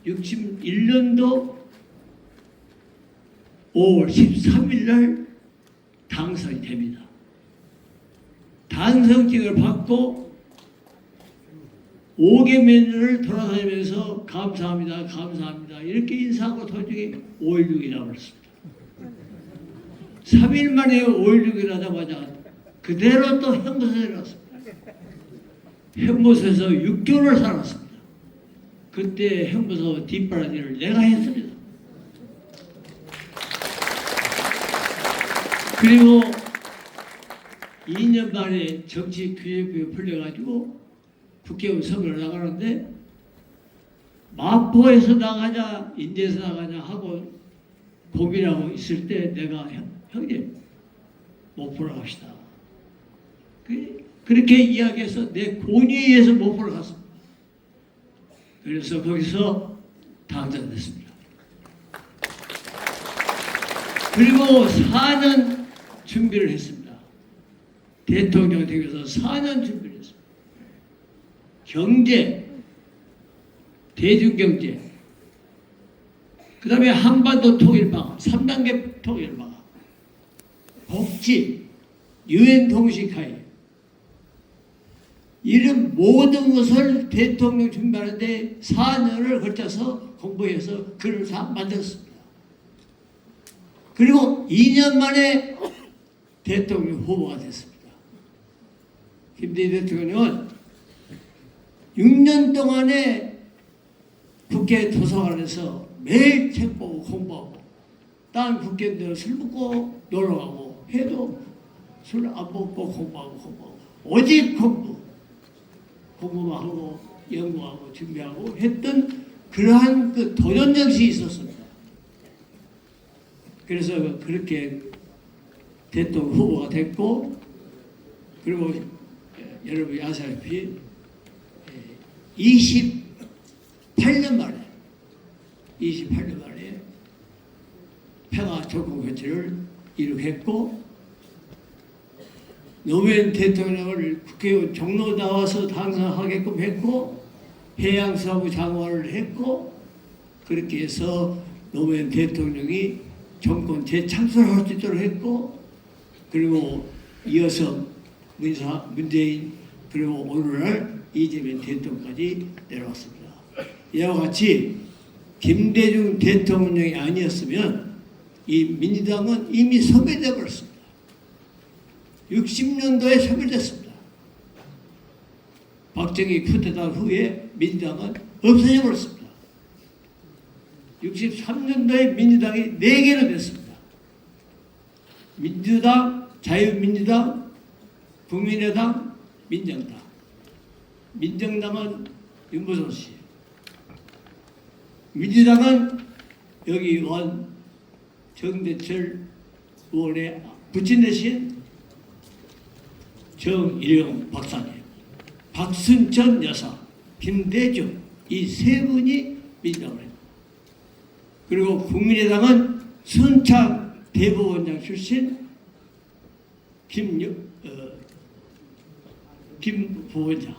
61년도 5월 13일 날 당선이 됩니다. 당선증을 받고 5개면을 돌아다니면서 감사합니다, 감사합니다 이렇게 인사하고 도중에 5.16이라고 그랬습니다. 3일 만에 5.16을 하자마자 그대로 또 형무소에 들어갔습니다. 형무소에서 6개월을 살았습니다. 그때 형무소 뒷바라지를 내가 했습니다. 그리고 2년 만에 정치 규제법이 풀려가지고 국회의원 선거를 나가는데 마포에서 나가냐 인제에서 나가냐 하고 고민하고 있을 때 내가 형님 목포로 갑시다. 그렇게 이야기해서 내 권위에 의해서 목포를 갔습니다. 그래서 거기서 당선됐습니다. 그리고 4년 준비를 했습니다. 대통령 되기 위해서 4년 준비를 했습니다. 경제, 대중경제, 그 다음에 한반도 통일방안, 3단계 통일방안, 복지, 유엔 동식하에 이런 모든 것을 대통령 준비하는데 4년을 걸쳐서 공부해서 글을 다 만들었습니다. 그리고 2년 만에 대통령 후보가 됐습니다. 김대중 대통령은 6년 동안에 국회 도서관에서 매일 책 보고 공부하고 다른 국회의원들은 술 먹고 놀러가고 해도 술 안 먹고 공부하고 오직 공부만 하고 연구하고 준비하고 했던 그러한 그 도전정신이 있었습니다. 그래서 그렇게 대통령 후보가 됐고 그리고 여러분이 아시다시피 28년 만에 평화 조건 교체를 이룩했고 노무현 대통령을 국회의원 종로 나와서 당선하게끔 했고 해양사무 장관을 했고 그렇게 해서 노무현 대통령이 정권 재창출을 할 수 있도록 했고 그리고 이어서 문재인 그리고 오늘날 이재명 대통령까지 내려왔습니다. 이와 같이 김대중 대통령이 아니었으면 이 민주당은 이미 소멸되어 버렸습니다. 60년도에 소멸됐습니다. 박정희 쿠데타 후에 민주당은 없어져 버렸습니다. 63년도에 민주당이 4개로 됐습니다. 민주당, 자유민주당, 국민의당, 민정당. 민정당은 윤보성 씨. 민주당은 여기 원 정대철 의원의 부친 대신 정일용 박사님, 박순천 여사, 김대중 이 세 분이 민주당을 했고 그리고 국민의당은 순창 대법원장 출신 김 부원장,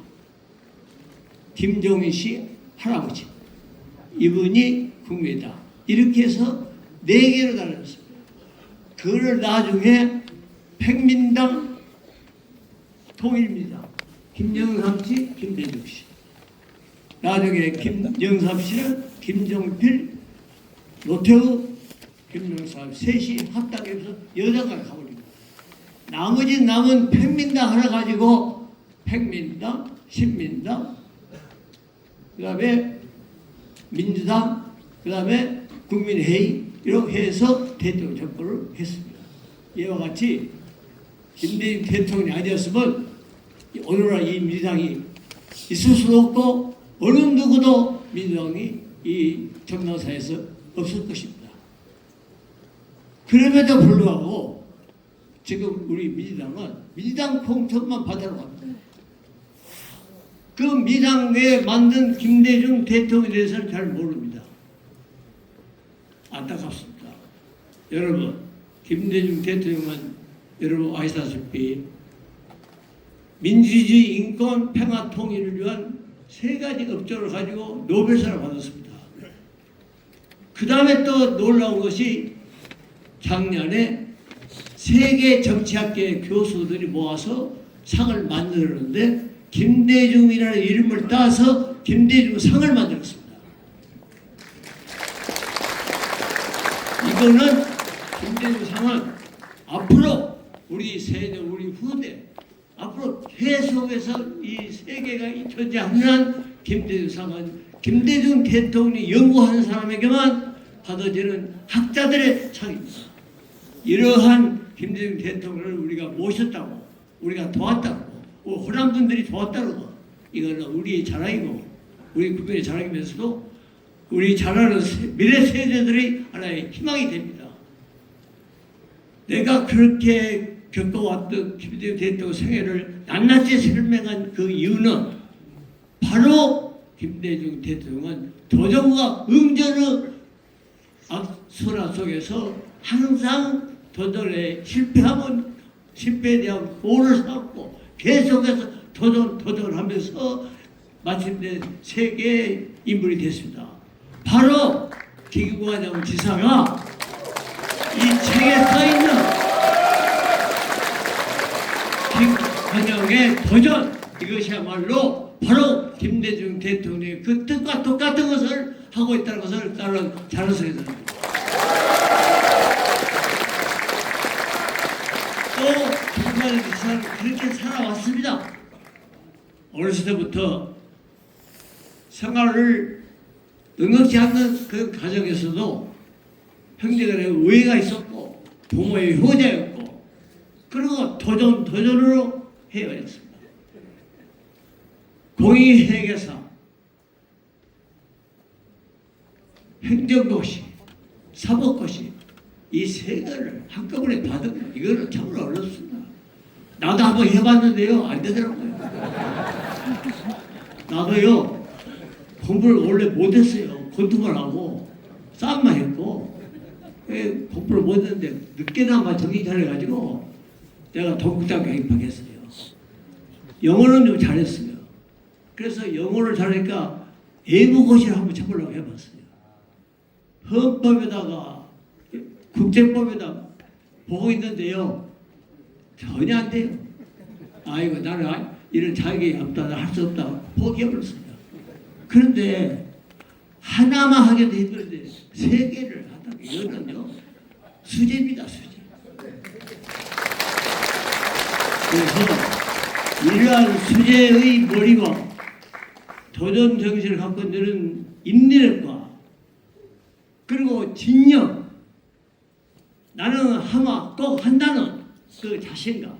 김종인 씨 할아버지 이분이 국민의당 이렇게 해서 4개로 나눴습니다. 그걸 나중에 백민당 통일민당 김영삼 씨, 김대중 씨 나중에 김영삼 씨는 김종필, 노태우, 김영삼 셋이 합당해서 여당을 가버립니다. 나머지 남은 백민당 하나 가지고 백민당, 신민당, 그 다음에 민주당, 그 다음에 국민회의 이렇게 해서 대통령 정권을 했습니다. 이와 같이 김대중 대통령이 아니었으면 오늘날 이 민주당이 있을 수도 없고 어느 누구도 민주당이 이 정당사에서 없을 것입니다. 그럼에도 불구하고 지금 우리 민주당은 민주당 공천만 받으러 갑니다. 그 민주당에 만든 김대중 대통령에 대해서는 잘 모릅니다. 안타깝습니다. 여러분, 김대중 대통령은 여러분 아시다시피 민주주의, 인권, 평화, 통일을 위한 3가지 업적을 가지고 노벨상을 받았습니다. 그 다음에 또 놀라운 것이 작년에 세계 정치학계 교수들이 모아서 상을 만들었는데 김대중이라는 이름을 따서 김대중 상을 만들었습니다. 이거는 김대중 상은 앞으로 우리 세대, 우리 후대 앞으로 계속해서 이 세계가 존재하는 김대중 상은 김대중 대통령이 연구하는 사람에게만 받아지는 학자들의 상입니다. 이러한 김대중 대통령을 우리가 모셨다고, 우리가 도왔다고, 호남 분들이 도왔다고, 이거는 우리의 자랑이고, 우리 국민의 자랑이면서도 우리 자라는 미래 세대들의 하나의 희망이 됩니다. 내가 그렇게 겪어왔던 김대중 대통령 생애를 낱낱이 설명한 그 이유는 바로 김대중 대통령은 도전과 응전의 악순환 속에서 항상 도전에 실패하면 실패에 대한 보를 삼고 계속해서 도전을 하면서 마침내 세계의 인물이 됐습니다. 바로 김관영 지사가 이 책에 써있는 김관영의 도전 이것이야말로 바로 김대중 대통령의 그 뜻과 똑같은 것을 하고 있다는 것을 나는 자랑스러워 합니다. 또 김관영 지사는 그렇게 살아왔습니다. 어렸을 때부터 생활을 능력지 않는 그 가정에서도 형제간에 우애가 있었고 부모의 효자였고 그리고 도전으로 헤어졌습니다. 공익회계사, 행정고시, 사법고시 이 3개를 한꺼번에 받은 거 이거는 참으로 어렵습니다. 나도 한번 해봤는데요 안 되더라고요. 나도요 공부를 원래 못했어요. 권투만 하고 싸움만 했고 공부를 못했는데 늦게나마 정신 차려가지고 내가 동국대학교 입학했어요. 영어는 좀 잘했어요. 그래서 영어를 잘하니까 예무고시를 한번 쳐보려고 해봤어요. 헌법에다가 국제법에다 보고 있는데요. 전혀 안 돼요. 아이고 나는 이런 자격이 없다, 할 수 없다 포기해버렸습니다. 그런데 하나만 하기도 힘들는데 3개를 한다고 이거는요 수제입니다, 수제. 그래서 이러한 수제의 머리와 도전 정신을 갖고 있는 인내력과 그리고 진념, 나는 하마 꼭 한다는 그 자신감,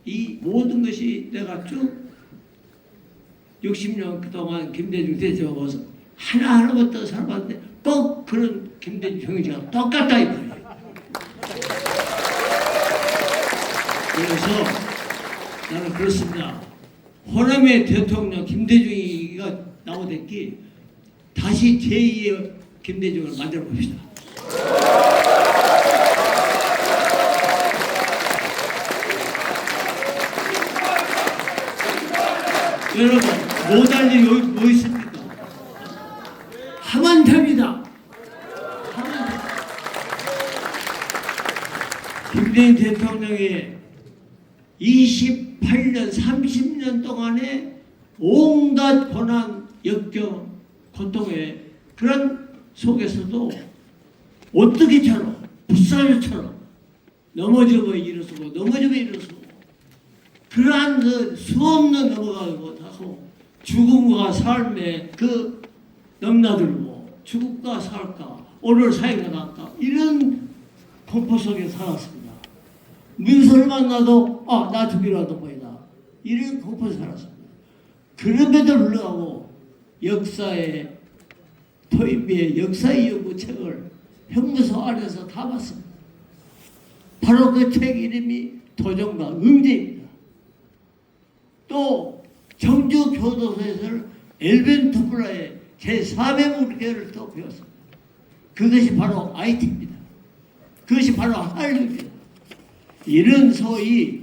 이 모든 것이 내가 쭉 60년 그동안 김대중 대표하고서 하나하나부터 살아봤는데 꼭 그런 김대중 형제가 똑같다 이 말이에요. 그래서 나는 그렇습니다. 호남의 대통령 김대중이가 나오댔기 다시 제2의 김대중을 만들어 봅시다. 여러분 못할 일이 뭐 있습니까? 하만탑이다. 김대중 대통령의 28년 30년 동안의 온갖 고난 역경 고통의 그런 속에서도 어떻게처럼 불사조처럼 넘어져버 일어서고 넘어져버 일어서고 그러한 그 수없는 넘어가고 하고 죽음과 삶의 그 넘나들고 죽을까 살까 오늘 사이가 날까 이런 공포 속에 살았습니다. 민서를 만나도 나 죽이러 왔던 거이다 이런 공포에 살았습니다. 그럼에도 불구하고 역사의 토입의 역사의 연구책을 형무소 안에서 담았습니다. 바로 그 책 이름이 도전과 응제입니다. 또 청주 교도소에서는 엘벤 토플라의 제400물개를 또 배웠습니다. 그것이 바로 IT입니다. 그것이 바로 한류입니다. 이런 소위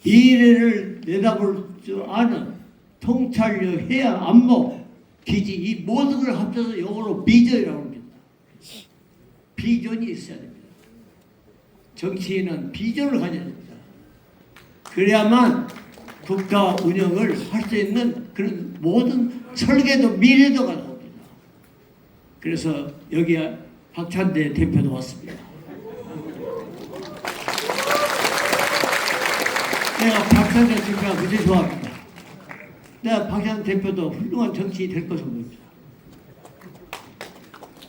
미래를 내다볼 줄 아는 통찰력, 해양, 안목, 기지 이 모든 걸 합쳐서 영어로 비전이라고 합니다. 비전이 있어야 됩니다. 정치인은 비전을 가져야 됩니다. 그래야만 국가 운영을 할 수 있는 그런 모든 설계도 미래도가 나옵니다. 그래서 여기에 박찬대 대표도 왔습니다. 내가 박찬대 대표가 무지 좋아합니다. 내가 박찬대 대표도 훌륭한 정치인이 될 것으로 보입니다.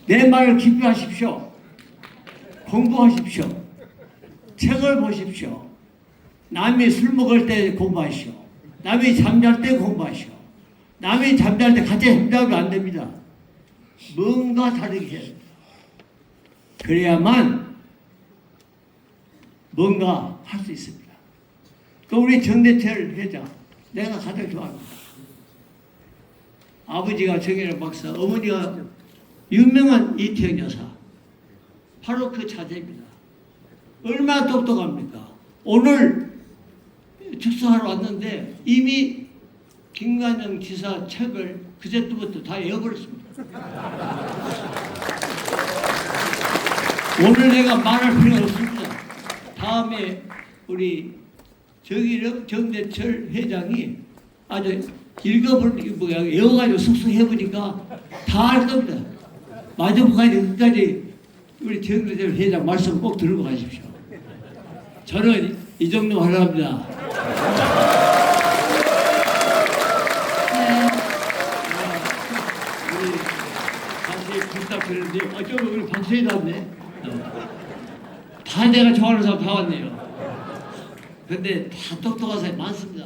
내 말을 깊이 하십시오. 공부하십시오. 책을 보십시오. 남이 술 먹을 때 공부하시오. 남이 잠잘 때 공부하시오. 남이 잠잘 때 같이 잠자면 안 됩니다. 뭔가 다르게 해야 됩니다. 그래야만 뭔가 할 수 있습니다. 그 우리 정대철 회장 내가 가장 좋아합니다. 아버지가 정현호 박사, 어머니가 유명한 이태영 여사. 바로 그 자제입니다. 얼마나 똑똑합니까? 오늘 축사하러 왔는데 이미 김관영 지사 책을 그제부터 다 외워버렸습니다. 오늘 내가 말할 필요가 없습니다. 다음에 우리 정대철 회장이 아주 외워가지고 쑥쑥 해보니까 다 알 겁니다. 마지막까지 끝까지 우리 정대철 회장 말씀 꼭 들고 가십시오. 저는 이 정도 하려 합니다. 우리 다시 부탁드리는데 어쩌면 우리 박수희 나왔네. 다 내가 좋아하는 사람 다 왔네요. 근데 다 똑똑한 사람이 많습니다.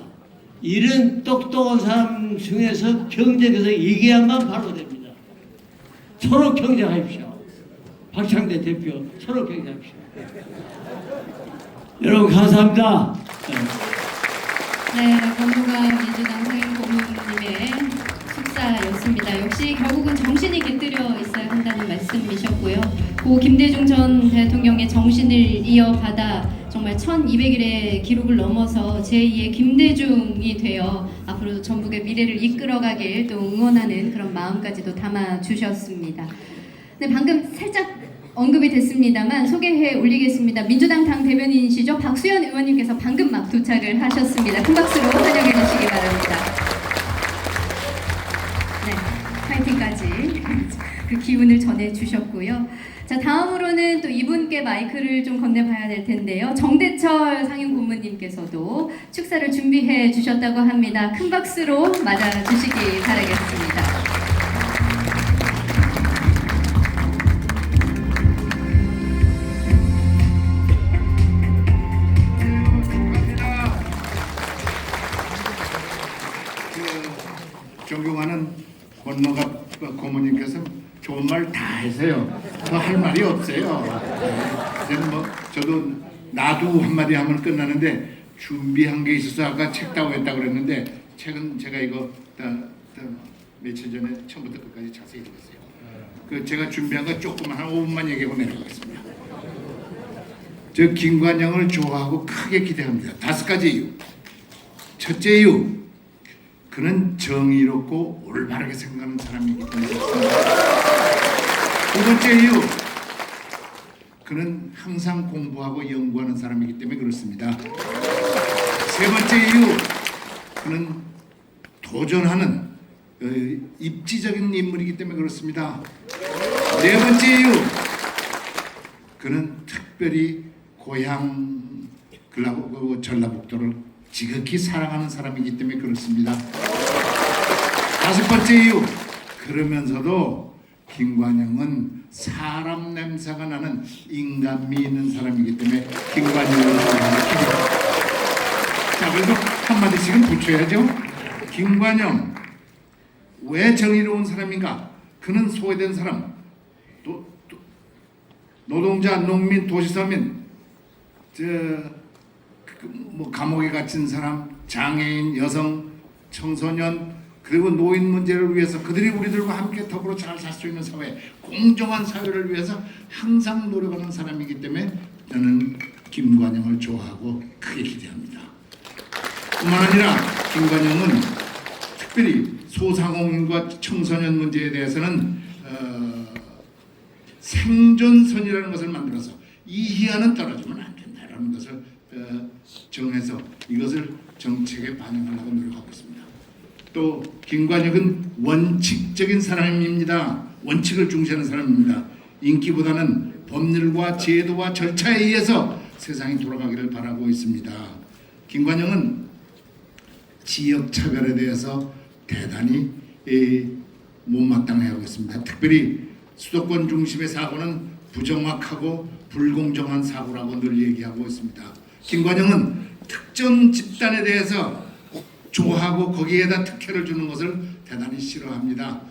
이런 똑똑한 사람 중에서 경쟁에서 이겨야만 바로 됩니다. 서로 경쟁하십시오. 박창대 대표 서로 경쟁하십시오. 여러분 감사합니다. 네, 권무강 민주당 상임고문님의 축사였습니다. 역시 결국은 정신이 깃들여 있어야 한다는 말씀이셨고요. 고 김대중 전 대통령의 정신을 이어받아 정말 1200일의 기록을 넘어서 제2의 김대중이 되어 앞으로 전북의 미래를 이끌어가길 또 응원하는 그런 마음까지도 담아주셨습니다. 네, 방금 살짝 언급이 됐습니다만 소개해 올리겠습니다. 민주당 당 대변인이시죠? 박수현 의원님께서 방금 막 도착을 하셨습니다. 큰 박수로 환영해 주시기 바랍니다. 네, 파이팅까지 그 기운을 전해주셨고요. 자, 다음으로는 또 이분께 마이크를 좀 건네봐야 될 텐데요. 정대철 상임고문님께서도 축사를 준비해 주셨다고 합니다. 큰 박수로 맞아주시기 바라겠습니다. 존경하는 권노갑 고모님께서 좋은 말 다 하세요. 더 할 말이 없어요. 저도 나도 한마디 하면 끝나는데 준비한 게 있어서 아까 책 따고 했다고 그랬는데 책은 제가 이거 며칠 전에 처음부터 끝까지 자세히 읽었어요. 제가 준비한 거 조금만 한 5분만 얘기하고 내려가겠습니다. 저 김관영을 좋아하고 크게 기대합니다. 5가지 이유. 첫째 이유. 그는 정의롭고 올바르게 생각하는 사람이기 때문에 그렇습니다. 두 번째 이유, 그는 항상 공부하고 연구하는 사람이기 때문에 그렇습니다. 세 번째 이유, 그는 도전하는 입지적인 인물이기 때문에 그렇습니다. 네 번째 이유, 그는 특별히 고향 전라북도를 지극히 사랑하는 사람이기 때문에 그렇습니다. 다섯 번째 이유, 그러면서도 김관영은 사람 냄새가 나는 인간미 있는 사람이기 때문에 김관영을 좋아합니다. 자, 그래도 한마디씩은 붙여야죠. 김관영, 왜 정의로운 사람인가? 그는 소외된 사람, 노동자, 농민, 도시서민, 감옥에 갇힌 사람, 장애인, 여성, 청소년, 그리고 노인 문제를 위해서 그들이 우리들과 함께 더불어 잘 살 수 있는 사회, 공정한 사회를 위해서 항상 노력하는 사람이기 때문에 저는 김관영을 좋아하고 크게 기대합니다. 뿐만 아니라 김관영은 특별히 소상공인과 청소년 문제에 대해서는 생존선이라는 것을 만들어서 이희화는 떨어지면 안 된다라는 것을 정해서 이것을 정책에 반영하려고 노력하고 있습니다. 또 김관영은 원칙적인 사람입니다. 원칙을 중시하는 사람입니다. 인기보다는 법률과 제도와 절차에 의해서 세상이 돌아가기를 바라고 있습니다. 김관영은 지역차별에 대해서 대단히 못마땅해 하고 있습니다. 특별히 수도권 중심의 사고는 부정확하고 불공정한 사고라고 늘 얘기하고 있습니다. 김관영은 특정 집단에 대해서 좋아하고 거기에다 특혜를 주는 것을 대단히 싫어합니다.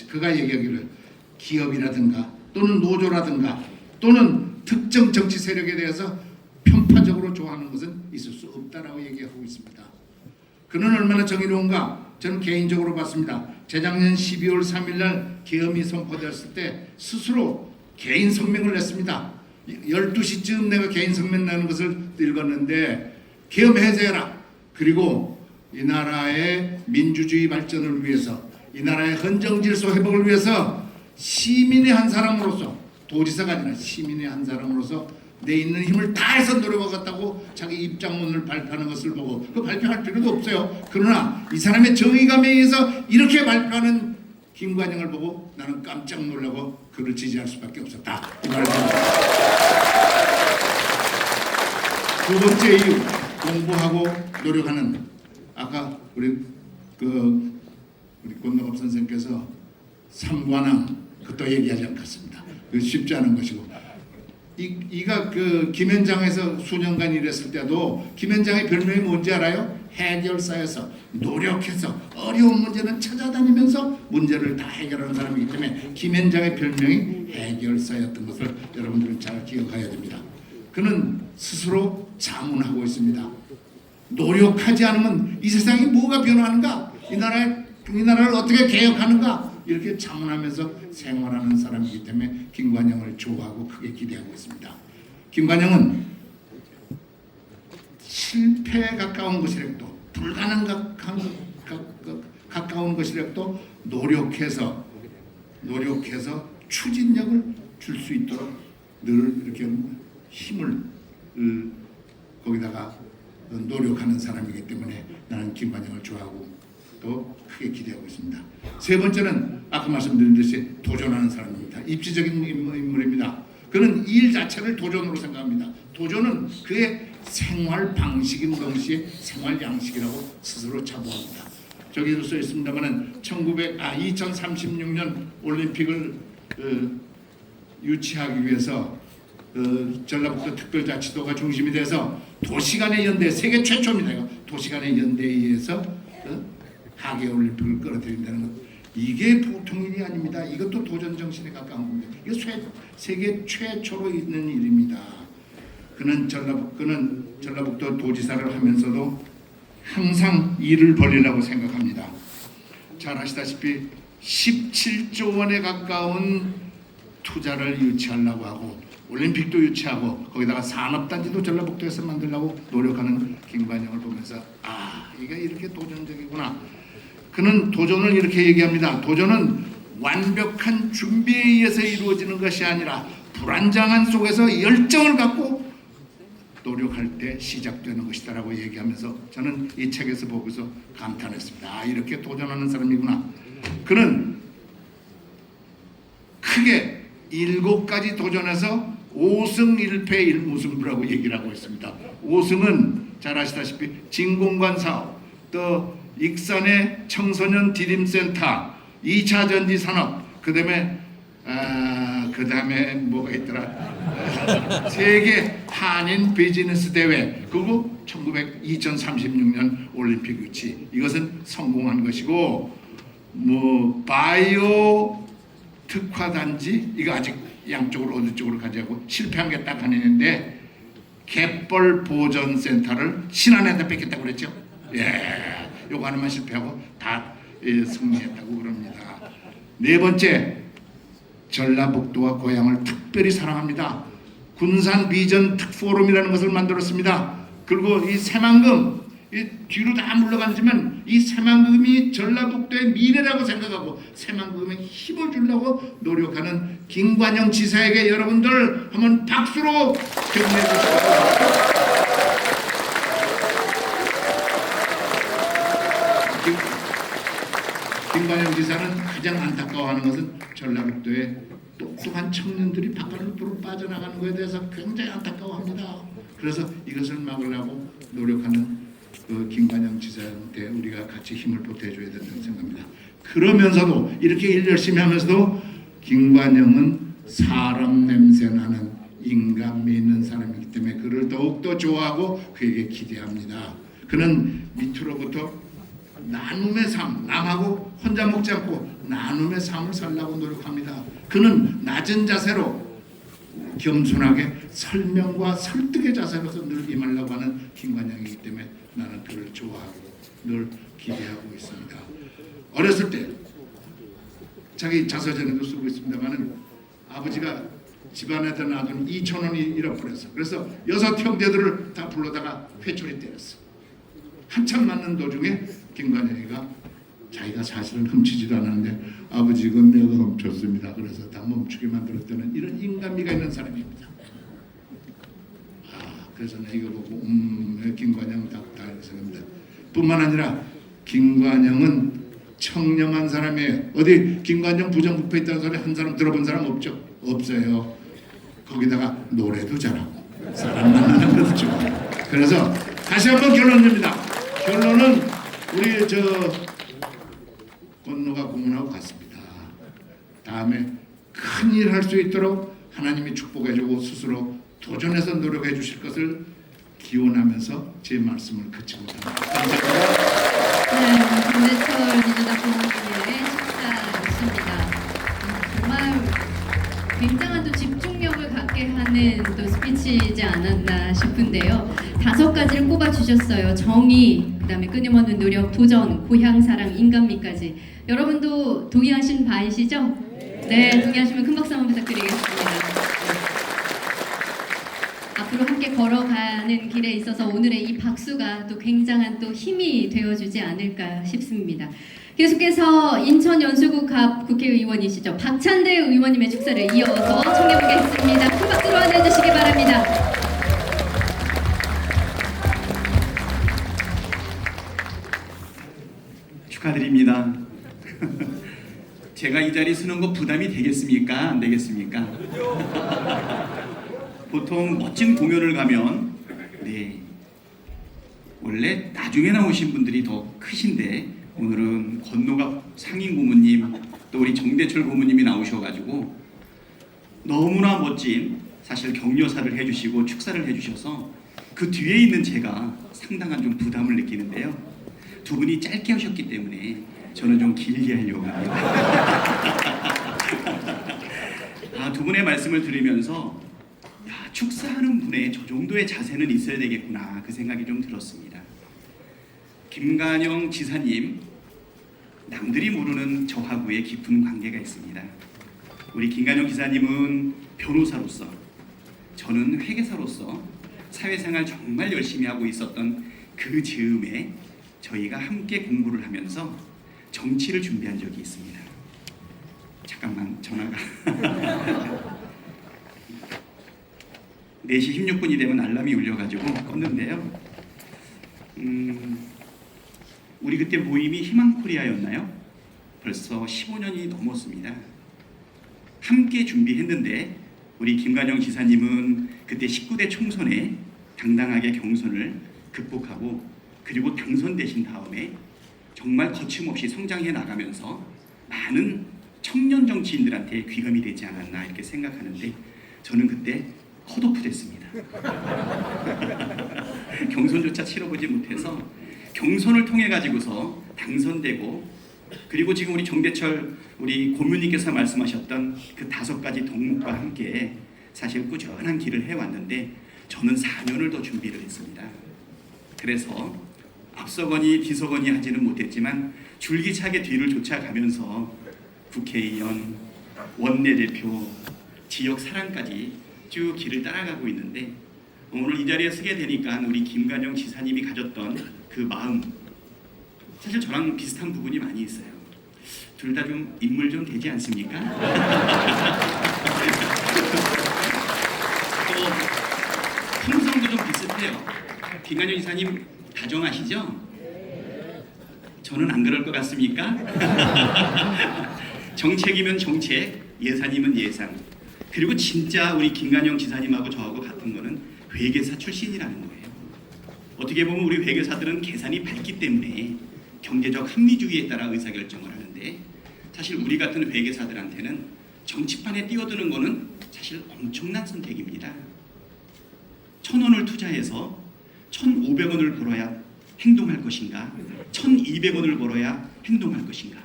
그가 얘기하기를 기업이라든가 또는 노조라든가 또는 특정 정치 세력에 대해서 편파적으로 좋아하는 것은 있을 수 없다라고 얘기하고 있습니다. 그는 얼마나 정의로운가 저는 개인적으로 봤습니다. 재작년 12월 3일 날 계엄이 선포되었을 때 스스로 개인 성명을 냈습니다. 12시쯤 내가 개인 성명 내는 것을 읽었는데 계엄 해제해라. 그리고 이 나라의 민주주의 발전을 위해서 이 나라의 헌정질서 회복을 위해서 시민의 한 사람으로서 도지사가 아니라 시민의 한 사람으로서 내 있는 힘을 다해서 노력하겠다고 자기 입장문을 발표하는 것을 보고 그 발표할 필요도 없어요. 그러나 이 사람의 정의감에 의해서 이렇게 발표하는 김관영을 보고 나는 깜짝 놀라고 그를 지지할 수밖에 없었다. 이 말을 합니다. 두 번째 이유, 공부하고 노력하는 아까 우리 권노갑 선생께서 삼관왕 그것도 얘기하지 않겠습니다. 그 쉽지 않은 것이고 이가 김현장에서 수년간 일했을 때도 김현장의 별명이 뭔지 알아요? 해결사여서 노력해서 어려운 문제는 찾아다니면서 문제를 다 해결하는 사람이기 때문에 김현장의 별명이 해결사였던 것을 여러분들은 잘 기억해야 됩니다. 그는 스스로 자문하고 있습니다. 노력하지 않으면 이 세상이 뭐가 변화하는가? 이 나라를 어떻게 개혁하는가? 이렇게 자문하면서 생활하는 사람이기 때문에 김관영을 좋아하고 크게 기대하고 있습니다. 김관영은 실패에 가까운 것이라도 불가능한 가까운 것이라도 노력해서 추진력을 줄 수 있도록 늘 이렇게 힘을 거기다가 노력하는 사람이기 때문에 나는 김관영을 좋아하고 또 크게 기대하고 있습니다. 세 번째는 아까 말씀드린 듯이 도전하는 사람입니다. 입지적인 인물입니다. 그는 일 자체를 도전으로 생각합니다. 도전은 그의 생활 방식인 동시에 생활 양식이라고 스스로 자부합니다. 저기도 써 있습니다만은 2036년 올림픽을 유치하기 위해서 전라북도 특별자치도가 중심이 돼서 도시간의 연대, 세계 최초입니다. 이거. 도시간의 연대에 의해서 하계 올림픽을 끌어들인다는 것, 이게 보통 일이 아닙니다. 이것도 도전 정신에 가까운 겁니다. 이게 세계 최초로 있는 일입니다. 그는 전라북도 도지사를 하면서도 항상 일을 벌리려고 생각합니다. 잘 아시다시피 17조 원에 가까운 투자를 유치하려고 하고 올림픽도 유치하고 거기다가 산업단지도 전라북도에서 만들려고 노력하는 김관영을 보면서 이게 이렇게 도전적이구나. 그는 도전을 이렇게 얘기합니다. 도전은 완벽한 준비에 의해서 이루어지는 것이 아니라 불안정한 속에서 열정을 갖고 노력할 때 시작되는 것이다라고 얘기하면서 저는 이 책에서 보고서 감탄했습니다. 이렇게 도전하는 사람이구나. 그는 크게 7가지 도전해서 5승 1패 1무승부라고 얘기를 하고 있습니다. 5승은 잘 아시다시피 진공관 사업, 또 익산의 청소년 디딤센터, 2차 전지 산업, 그 다음에 뭐가 있더라? 세계 한인 비즈니스 대회, 그리고 2036년 올림픽 유치, 이것은 성공한 것이고, 바이오 특화단지, 이거 아직 양쪽으로 어느 쪽으로 가자고 실패한 게 딱 하나 있는데, 갯벌 보존센터를 신안에다 뺏겼다고 그랬죠. 요거 하나만 실패하고 다 승리했다고 그럽니다. 네 번째, 전라북도와 고향을 특별히 사랑합니다. 군산 비전 특포럼이라는 것을 만들었습니다. 그리고 이 새만금, 뒤로 다 물러간지만 이 새만금이 전라북도의 미래라고 생각하고 새만금에 힘을 주려고 노력하는 김관영 지사에게 여러분들 한번 박수로 격려해 주시기 김관영 지사는 가장 안타까워하는 것은 전라북도의 똑똑한 청년들이 바깥으로 빠져나가는 것에 대해서 굉장히 안타까워합니다. 그래서 이것을 막으려고 노력하는 김관영 지사한테 우리가 같이 힘을 보태줘야 된다고 생각합니다. 그러면서도 이렇게 일 열심히 하면서도 김관영은 사람 냄새 나는 인간미 있는 사람이기 때문에 그를 더욱더 좋아하고 그에게 기대합니다. 그는 밑으로부터 나눔의 삶, 남하고 혼자 먹지 않고 나눔의 삶을 살려고 노력합니다. 그는 낮은 자세로 겸손하게 설명과 설득의 자세로서 늘 임하려고 하는 김관영이기 때문에 나는 그를 좋아하고 늘 기대하고 있습니다. 어렸을 때 자기 자서전에도 쓰고 있습니다만은 아버지가 집안에다 놔둔 2,000원이 잃어버렸어. 그래서 6 형제들을 다 불러다가 회초리 때렸어. 한참 맞는 도중에 김관영이가 자기가 사실은 훔치지도 않았는데 아버지 이건 내가 훔쳤습니다. 그래서 다 멈추게 만들었다는 이런 인간미가 있는 사람입니다. 그래서 내가 이거 보고 김관영 다 생각합니다. 뿐만 아니라 김관영은 청렴한 사람이에요. 어디 김관영 부정부패 있다는 소리 한 사람 들어본 사람 없죠? 없어요. 거기다가 노래도 잘하고 사람 만나는 것도 좋아요. 그래서 다시 한번 결론입니다. 결론은 우리 권노가 고문하고 같습니다. 다음에 큰 일 할 수 있도록 하나님이 축복해주고 스스로 도전해서 노력해 주실 것을 기원하면서 제 말씀을 그치고 합니다. 감사합니다. 김대철 민주당 부모님의 축사였습니다. 정말 굉장한 또 집중력을 갖게 하는 또 스피치이지 않았나 싶은데요. 5가지를 꼽아주셨어요. 정의, 그다음에 끊임없는 노력, 도전, 고향사랑, 인간미까지. 여러분도 동의하신 바이시죠? 네, 동의하시면 큰 박수 한번 부탁드리겠습니다. 앞으로 함께 걸어가는 길에 있어서 오늘의 이 박수가 또 굉장한 또 힘이 되어주지 않을까 싶습니다. 계속해서 인천 연수구 갑 국회의원이시죠. 박찬대 의원님의 축사를 이어서 청해보겠습니다. 큰 박수로 환영해주시기 바랍니다. 축하드립니다. 제가 이 자리 서는 거 부담이 되겠습니까? 안 되겠습니까? 보통 멋진 공연을 가면 원래 나중에 나오신 분들이 더 크신데 오늘은 권노갑 상임 고모님 또 우리 정대철 고모님이 나오셔가지고 너무나 멋진 사실 격려사를 해주시고 축사를 해주셔서 그 뒤에 있는 제가 상당한 좀 부담을 느끼는데요. 두 분이 짧게 하셨기 때문에 저는 좀 길게 하려고 합니다. 두 분의 말씀을 들으면서 축사하는 분의 저 정도의 자세는 있어야 되겠구나 그 생각이 좀 들었습니다. 김관영 지사님, 남들이 모르는 저하고의 깊은 관계가 있습니다. 우리 김관영 지사님은 변호사로서, 저는 회계사로서 사회생활 정말 열심히 하고 있었던 그 즈음에 저희가 함께 공부를 하면서 정치를 준비한 적이 있습니다. 잠깐만 전화가 4시 16분이 되면 알람이 울려가지고 껐는데요. 우리 그때 모임이 희망코리아였나요? 벌써 15년이 넘었습니다. 함께 준비했는데 우리 김관영 지사님은 그때 19대 총선에 당당하게 경선을 극복하고 그리고 당선되신 다음에 정말 거침없이 성장해 나가면서 많은 청년 정치인들한테 귀감이 되지 않았나 이렇게 생각하는데 저는 그때 컷오프 됐습니다. 경선조차 치러보지 못해서 경선을 통해 가지고서 당선되고 그리고 지금 우리 정대철 우리 고문님께서 말씀하셨던 그 5가지 덕목과 함께 사실 꾸준한 길을 해왔는데 저는 4년을 더 준비를 했습니다. 그래서 앞서거니 뒤서거니 하지는 못했지만 줄기차게 뒤를 쫓아가면서 국회의원, 원내대표, 지역 사랑까지 쭉 길을 따라가고 있는데 오늘 이 자리에 서게 되니까 우리 김관영 지사님이 가졌던 그 마음 사실 저랑 비슷한 부분이 많이 있어요. 둘 다 좀 인물 좀 되지 않습니까? 또 품성도 좀 비슷해요. 김관영 지사님 다정하시죠? 저는 안 그럴 것 같습니까? 정책이면 정책, 예산이면 예산. 그리고 진짜 우리 김관영 지사님하고 저하고 같은 거는 회계사 출신이라는 거예요. 어떻게 보면 우리 회계사들은 계산이 밝기 때문에 경제적 합리주의에 따라 의사결정을 하는데 사실 우리 같은 회계사들한테는 정치판에 뛰어드는 거는 사실 엄청난 선택입니다. 1,000원을 투자해서 1,500원을 벌어야 행동할 것인가 1,200원을 벌어야 행동할 것인가.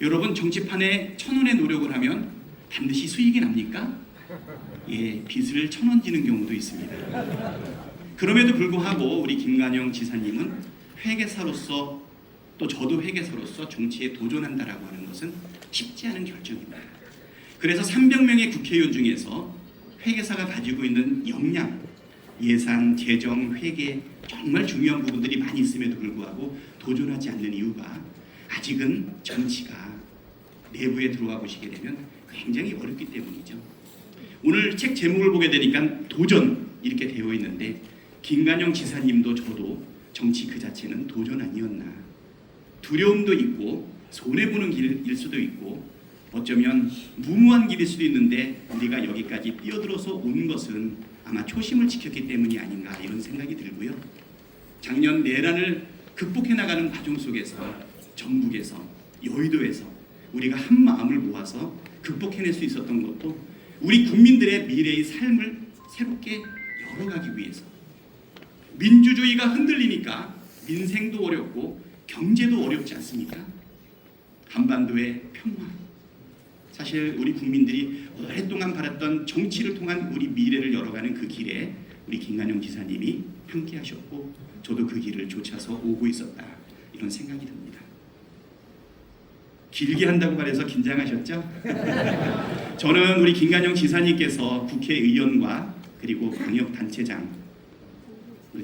여러분 정치판에 1,000원의 노력을 하면 반드시 수익이 납니까? 예, 빚을 1,000원 지는 경우도 있습니다. 그럼에도 불구하고 우리 김관영 지사님은 회계사로서 또 저도 회계사로서 정치에 도전한다라고 하는 것은 쉽지 않은 결정입니다. 그래서 300명의 국회의원 중에서 회계사가 가지고 있는 역량, 예산, 재정, 회계 정말 중요한 부분들이 많이 있음에도 불구하고 도전하지 않는 이유가 아직은 정치가 내부에 들어와 보시게 되면 굉장히 어렵기 때문이죠. 오늘 책 제목을 보게 되니까 도전 이렇게 되어 있는데 김관영 지사님도 저도 정치 그 자체는 도전 아니었나. 두려움도 있고 손해보는 길일 수도 있고 어쩌면 무모한 길일 수도 있는데 우리가 여기까지 뛰어들어서 온 것은 아마 초심을 지켰기 때문이 아닌가 이런 생각이 들고요. 작년 내란을 극복해 나가는 과정 속에서 전북에서 여의도에서 우리가 한 마음을 모아서 극복해낼 수 있었던 것도 우리 국민들의 미래의 삶을 새롭게 열어가기 위해서. 민주주의가 흔들리니까 민생도 어렵고 경제도 어렵지 않습니까? 한반도의 평화. 사실 우리 국민들이 오랫동안 바랐던 정치를 통한 우리 미래를 열어가는 그 길에 우리 김관영 지사님이 함께 하셨고 저도 그 길을 쫓아서 오고 있었다 이런 생각이 듭니다. 길게 한다고 말해서 긴장하셨죠? 저는 우리 김관영 지사님께서 국회의원과 그리고 광역단체장,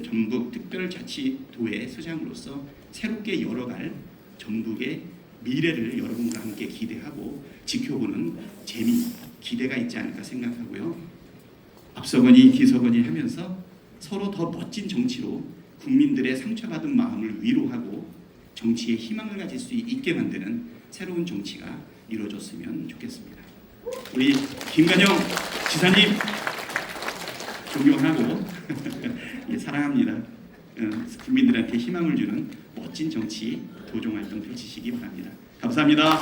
전북특별자치도의 수장으로서 새롭게 열어갈 전북의 미래를 여러분과 함께 기대하고 지켜보는 재미, 기대가 있지 않을까 생각하고요. 앞서거니 뒤서거니 하면서 서로 더 멋진 정치로 국민들의 상처받은 마음을 위로하고 정치에 희망을 가질 수 있게 만드는 새로운 정치가 이루어졌으면 좋겠습니다. 우리 김관영 지사님 존경하고 예, 사랑합니다. 국민들한테 희망을 주는 멋진 정치 도정 활동 펼치시기 바랍니다. 감사합니다.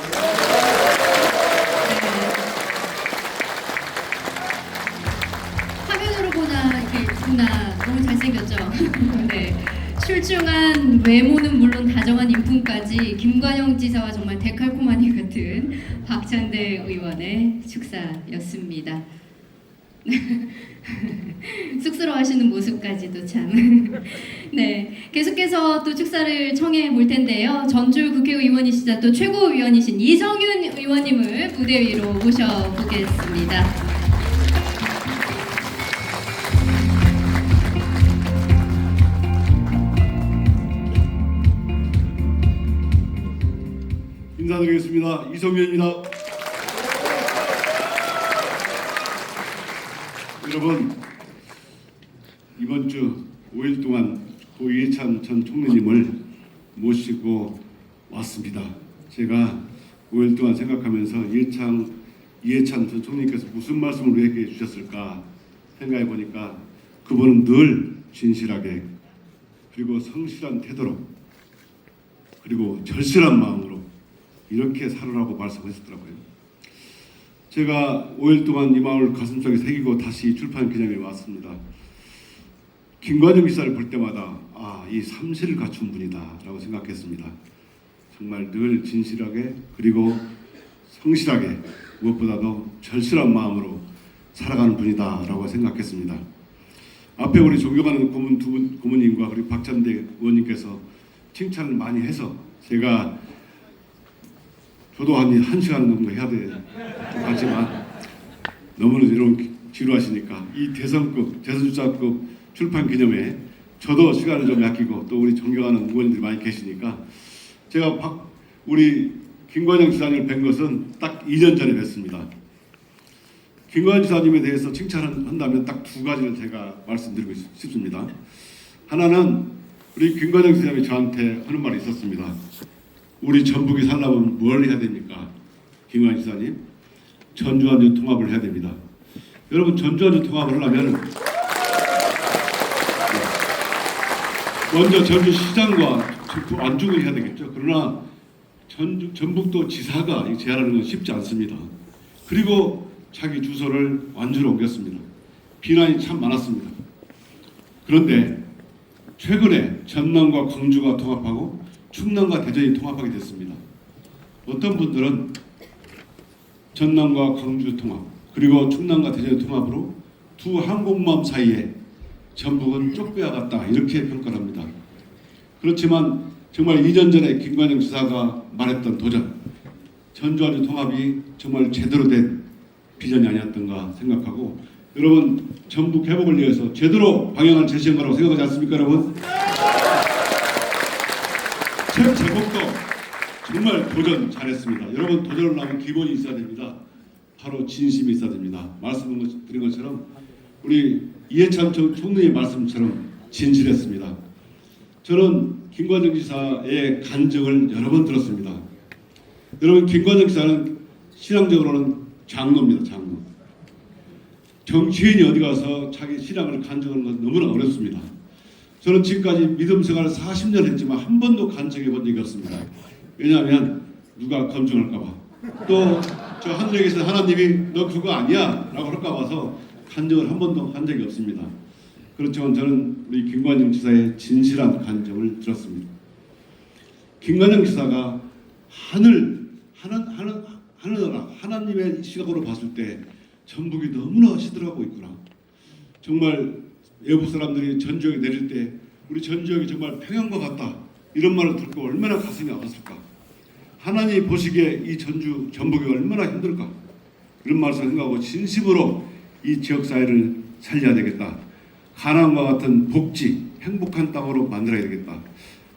화면으로 보나 너무 잘생겼죠? 네. 출중한 외모는 물론 다정한 인품까지 김관영 지사와 정말 데칼코마니 같은 박찬대 의원의 축사였습니다. 쑥스러워하시는 모습까지도 참. 네, 계속해서 또 축사를 청해 볼 텐데요. 전주 국회의원이시자 또 최고위원이신 이성윤 의원님을 무대 위로 모셔보겠습니다. 인사드리겠습니다. 이성윤입니다. 여러분, 이번 주 5일 동안 고 이해찬 전 총리님을 모시고 왔습니다. 제가 5일 동안 생각하면서 이해찬 전 총리께서 무슨 말씀을 우리에게 주셨을까 생각해 보니까 그분은 늘 진실하게 그리고 성실한 태도로 그리고 절실한 마음으로 이렇게 살으라고 말씀하셨더라고요. 제가 5일 동안 이 마음을 가슴속에 새기고 다시 출판 기념회에 왔습니다. 김관영 기사를 볼 때마다 이 삼실을 갖춘 분이다 라고 생각했습니다. 정말 늘 진실하게 그리고 성실하게 무엇보다도 절실한 마음으로 살아가는 분이다 라고 생각했습니다. 앞에 우리 존경하는 고문님과 그리고 박찬대 의원님께서 칭찬을 많이 해서 제가 저도 한 시간 정도 해야 하지만 너무나 지루하시니까 이 대선주자급 출판 기념회 저도 시간을 좀 아끼고 또 우리 존경하는 의원님들이 많이 계시니까 제가 우리 김관영 지사님을 뵌 것은 딱 2년 전에 뵀습니다. 김관영 지사님에 대해서 칭찬한다면 딱 두 가지를 제가 말씀드리고 싶습니다. 하나는 우리 김관영 지사님이 저한테 하는 말이 있었습니다. 우리 전북이 살려면 뭘 해야 됩니까? 김관영 지사님, 전주안주 통합을 해야 됩니다. 여러분, 전주안주 통합을 하려면 먼저 전주시장과 안주를 해야 되겠죠. 그러나 전북도 지사가 제안하는 건 쉽지 않습니다. 그리고 자기 주소를 완주로 옮겼습니다. 비난이 참 많았습니다. 그런데 최근에 전남과 광주가 통합하고 충남과 대전이 통합하게 됐습니다. 어떤 분들은 전남과 광주 통합 그리고 충남과 대전 통합으로 두 항공모함 사이에 전북은 쪽배와 같다 이렇게 평가를 합니다. 그렇지만 정말 2년 전에 김관영 지사가 말했던 도전 전주안주 통합이 정말 제대로 된 비전이 아니었던가 생각하고 여러분 전북 회복을 위해서 제대로 방향을 제시한 거라고 생각하지 않습니까 여러분? 책 제목도 정말 도전 잘했습니다. 여러분 도전을 하면 기본이 있어야 됩니다. 바로 진심이 있어야 됩니다. 말씀드린 것처럼 우리 이해찬 총리의 말씀처럼 진실했습니다. 저는 김관영 지사의 간증을 여러 번 들었습니다. 여러분 김관영 지사는 신앙적으로는 장로입니다. 장로. 정치인이 어디 가서 자기 신앙을 간증하는 건 너무나 어렵습니다. 저는 지금까지 믿음 생활을 40년 했지만 한 번도 간증해 본 적이 없습니다. 왜냐하면 누가 검증할까 봐. 또 저 하늘에 계신 하나님이 너 그거 아니야 라고 할까 봐서 간증을 한 번도 한 적이 없습니다. 그렇지만 저는 우리 김관영 지사의 진실한 간증을 들었습니다. 김관영 지사가 하나님의 시각으로 봤을 때 전북이 너무나 시들어가고 있구나. 정말 외부 사람들이 전주역에 내릴 때 우리 전주역이 정말 평양과 같다 이런 말을 듣고 얼마나 가슴이 아팠을까. 하나님이 보시기에 이 전북이 얼마나 힘들까 이런 말을 생각하고 진심으로 이 지역사회를 살려야 되겠다. 가나안과 같은 복지, 행복한 땅으로 만들어야 되겠다.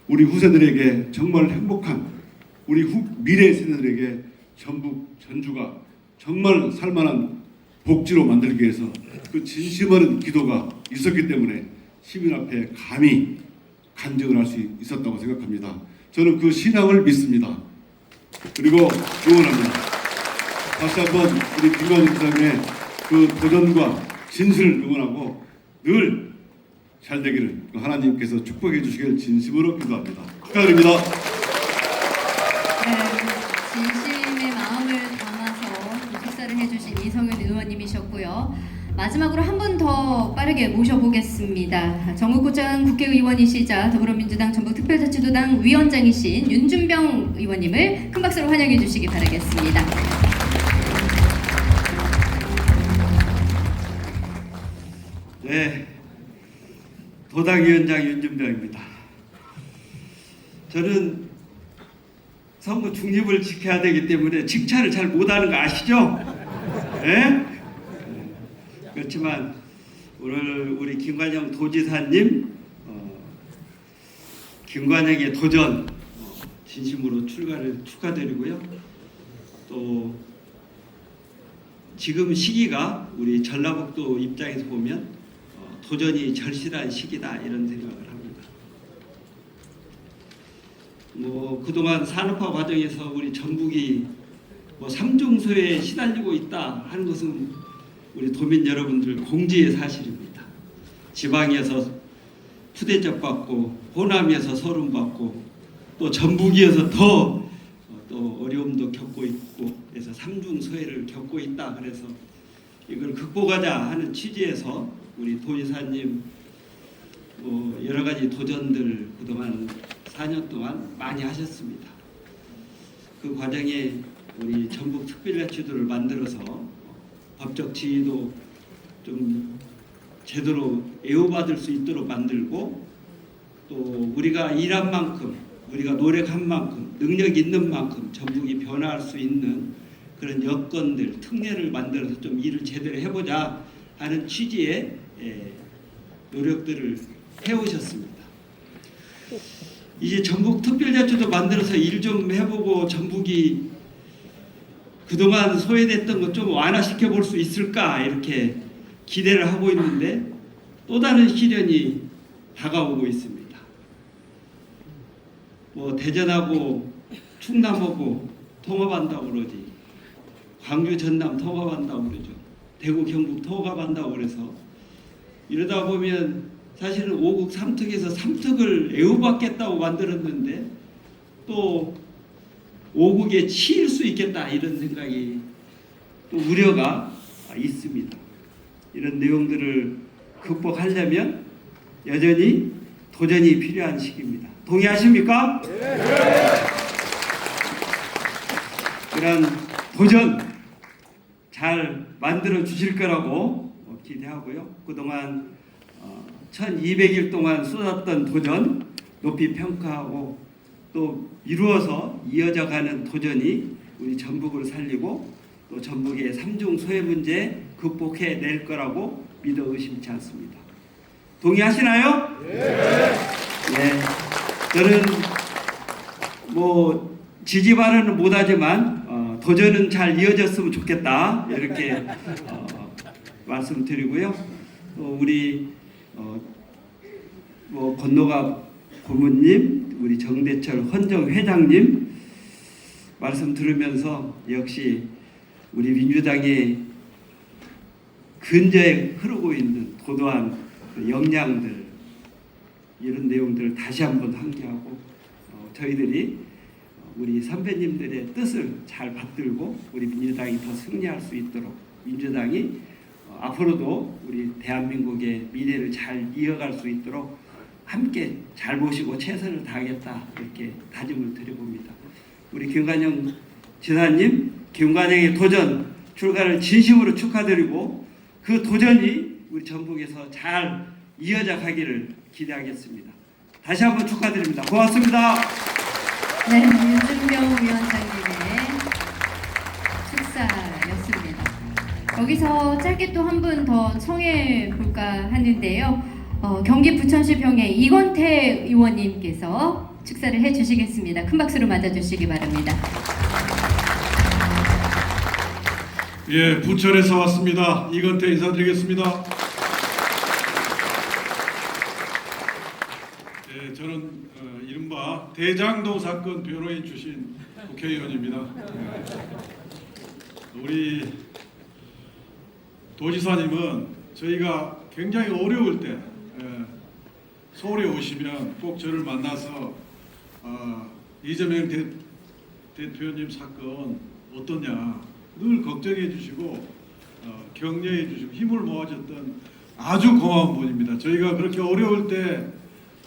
우리 후세들에게 정말 행복한, 우리 미래 세대들에게 전북, 전주가 정말 살만한 복지로 만들기 위해서 그 진심 어린 기도가 있었기 때문에 시민 앞에 감히 간증을 할 수 있었다고 생각합니다. 저는 그 신앙을 믿습니다. 그리고 응원합니다. 다시 한번 우리 김관영 지사님의 그 도전과 진실을 응원하고 늘 잘 되기를 하나님께서 축복해 주시길 진심으로 기도합니다. 축하드립니다. 진심의 마음을 담아서 축사를 해주신 이성윤 의원님이셨고요. 마지막으로 한 분 더 빠르게 모셔보겠습니다. 정우구청 국회의원이시자 더불어민주당 전북특별자치도당 위원장이신 윤준병 의원님을 큰 박수로 환영해 주시기 바라겠습니다. 네, 도당위원장 윤준병입니다. 저는 선거 중립을 지켜야 되기 때문에 칭찬을 잘 못하는 거 아시죠? 네? 그렇지만 오늘 우리 김관영 도지사님 김관영의 도전 진심으로 출가를 축하드리고요. 또 지금 시기가 우리 전라북도 입장에서 보면 도전이 절실한 시기다 이런 생각을 합니다. 그동안 산업화 과정에서 우리 전북이 삼중소에 시달리고 있다 하는 것은 우리 도민 여러분들 공지의 사실입니다. 지방에서 푸대접 받고 호남에서 서름 받고 또 전북이어서 더 또 어려움도 겪고 있고 그래서 삼중소해를 겪고 있다. 그래서 이걸 극복하자 하는 취지에서 우리 도지사님 여러 가지 도전들 그동안 4년 동안 많이 하셨습니다. 그 과정에 우리 전북 특별자치도를 만들어서 법적 지위도 좀 제대로 애호받을 수 있도록 만들고 또 우리가 일한 만큼 우리가 노력한 만큼 능력 있는 만큼 전북이 변화할 수 있는 그런 여건들 특례를 만들어서 좀 일을 제대로 해보자 하는 취지의 노력들을 해오셨습니다. 이제 전북 특별자치도 만들어서 일 좀 해보고 전북이 그동안 소외됐던 것 좀 완화시켜 볼 수 있을까 이렇게 기대를 하고 있는데 또 다른 시련이 다가오고 있습니다. 대전하고 충남하고 통합한다고 그러지 광주 전남 통합한다고 그러죠. 대구 경북 통합한다고 그래서 이러다 보면 사실은 5국 3특에서 3특을 애호받겠다고 만들었는데 또 5국에 치일 수 있겠다 이런 생각이 또 우려가 있습니다. 이런 내용들을 극복하려면 여전히 도전이 필요한 시기입니다. 동의하십니까? 그런 도전 잘 만들어 주실 거라고 기대하고요. 그동안 1200일 동안 쏟았던 도전 높이 평가하고 또 이루어서 이어져 가는 도전이 우리 전북을 살리고 또 전북의 삼중 소외 문제 극복해 낼 거라고 믿어 의심치 않습니다. 동의하시나요? 네. 저는 지지 발언은 못하지만 도전은 잘 이어졌으면 좋겠다 이렇게 말씀드리고요. 또 우리 권노갑 고문님, 우리 정대철 헌정 회장님 말씀 들으면서 역시 우리 민주당의 근저에 흐르고 있는 도도한 역량들 이런 내용들을 다시 한번 상기하고 저희들이 우리 선배님들의 뜻을 잘 받들고 우리 민주당이 더 승리할 수 있도록 민주당이 앞으로도 우리 대한민국의 미래를 잘 이어갈 수 있도록 함께 잘 모시고 최선을 다하겠다 이렇게 다짐을 드려봅니다. 우리 김관영 지사님, 김관영의 도전 출가를 진심으로 축하드리고 그 도전이 우리 전북에서 잘 이어져 가기를 기대하겠습니다. 다시 한번 축하드립니다. 고맙습니다. 네, 윤준병 위원장님의 축사였습니다. 여기서 짧게 또 한 분 더 청해 볼까 하는데요. 경기 부천시 평의 이건태 의원님께서 축사를 해주시겠습니다. 큰 박수로 맞아주시기 바랍니다. 예, 부천에서 왔습니다. 이건태 인사드리겠습니다. 예, 저는 이른바 대장동 사건 변호인 출신 국회의원입니다. 우리 도지사님은 저희가 굉장히 어려울 때 서울에 오시면 꼭 저를 만나서 이재명 대표님 사건 어떠냐 늘 걱정해 주시고 격려해 주시고 힘을 모아줬던 아주 고마운 분입니다. 저희가 그렇게 어려울 때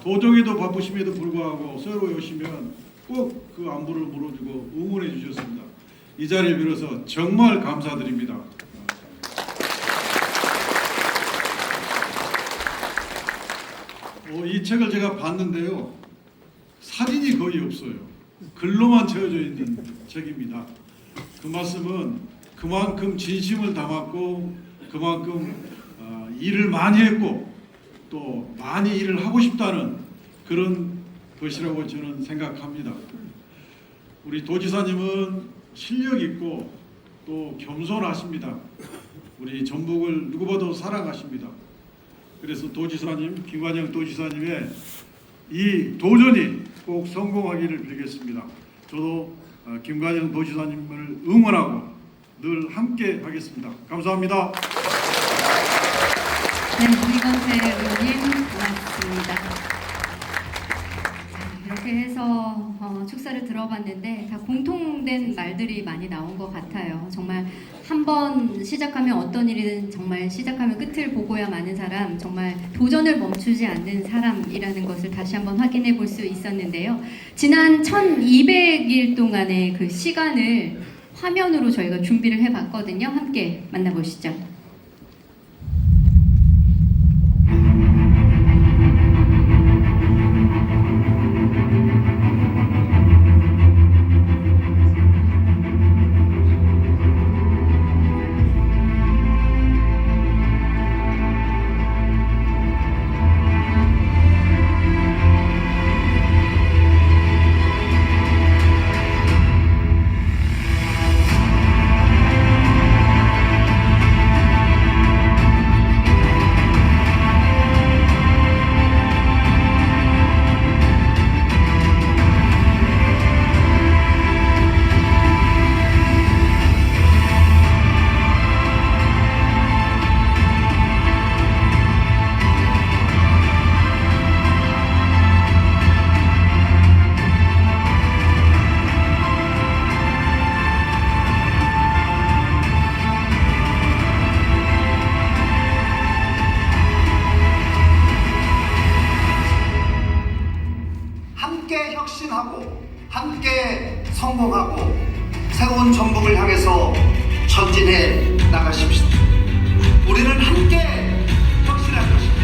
도정에도 바쁘심에도 불구하고 서울에 오시면 꼭 그 안부를 물어주고 응원해 주셨습니다. 이 자리를 빌어서 정말 감사드립니다. 이 책을 제가 봤는데요. 사진이 거의 없어요. 글로만 채워져 있는 책입니다. 그 말씀은 그만큼 진심을 담았고 그만큼 일을 많이 했고 또 많이 일을 하고 싶다는 그런 것이라고 저는 생각합니다. 우리 도지사님은 실력 있고 또 겸손하십니다. 우리 전북을 누구보다 사랑하십니다. 그래서 도지사님, 김관영 도지사님의 이 도전이 꼭 성공하기를 빌겠습니다. 저도 김관영 도지사님을 응원하고 늘 함께 하겠습니다. 감사합니다. 네, 이건태 의원님 고맙습니다. 이렇게 해서 축사를 들어봤는데 다 공통된 말들이 많이 나온 것 같아요. 정말 한 번 시작하면 어떤 일이든 정말 시작하면 끝을 보고야 마는 사람, 정말 도전을 멈추지 않는 사람이라는 것을 다시 한번 확인해 볼 수 있었는데요. 지난 1200일 동안의 그 시간을 화면으로 저희가 준비를 해봤거든요. 함께 만나보시죠. 함께 혁신하고 함께 성공하고 새로운 전북을 향해서 전진해 나가십시오. 우리는 함께 혁신할 것입니다.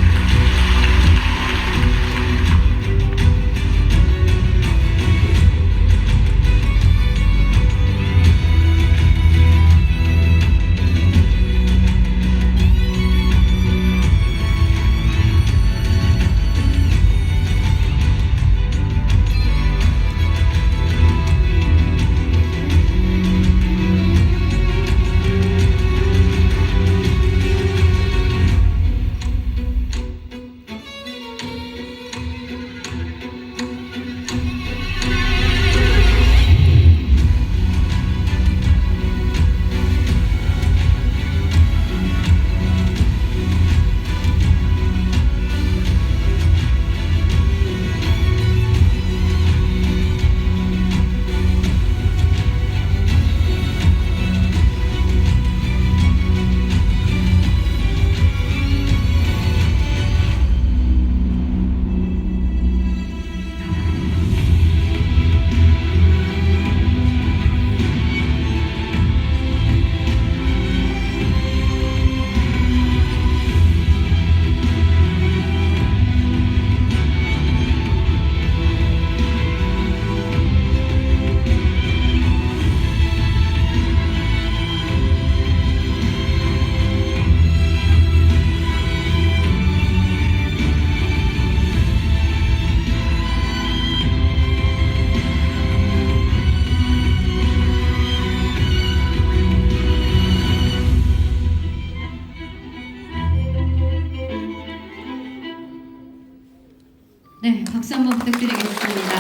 부탁드리겠습니다.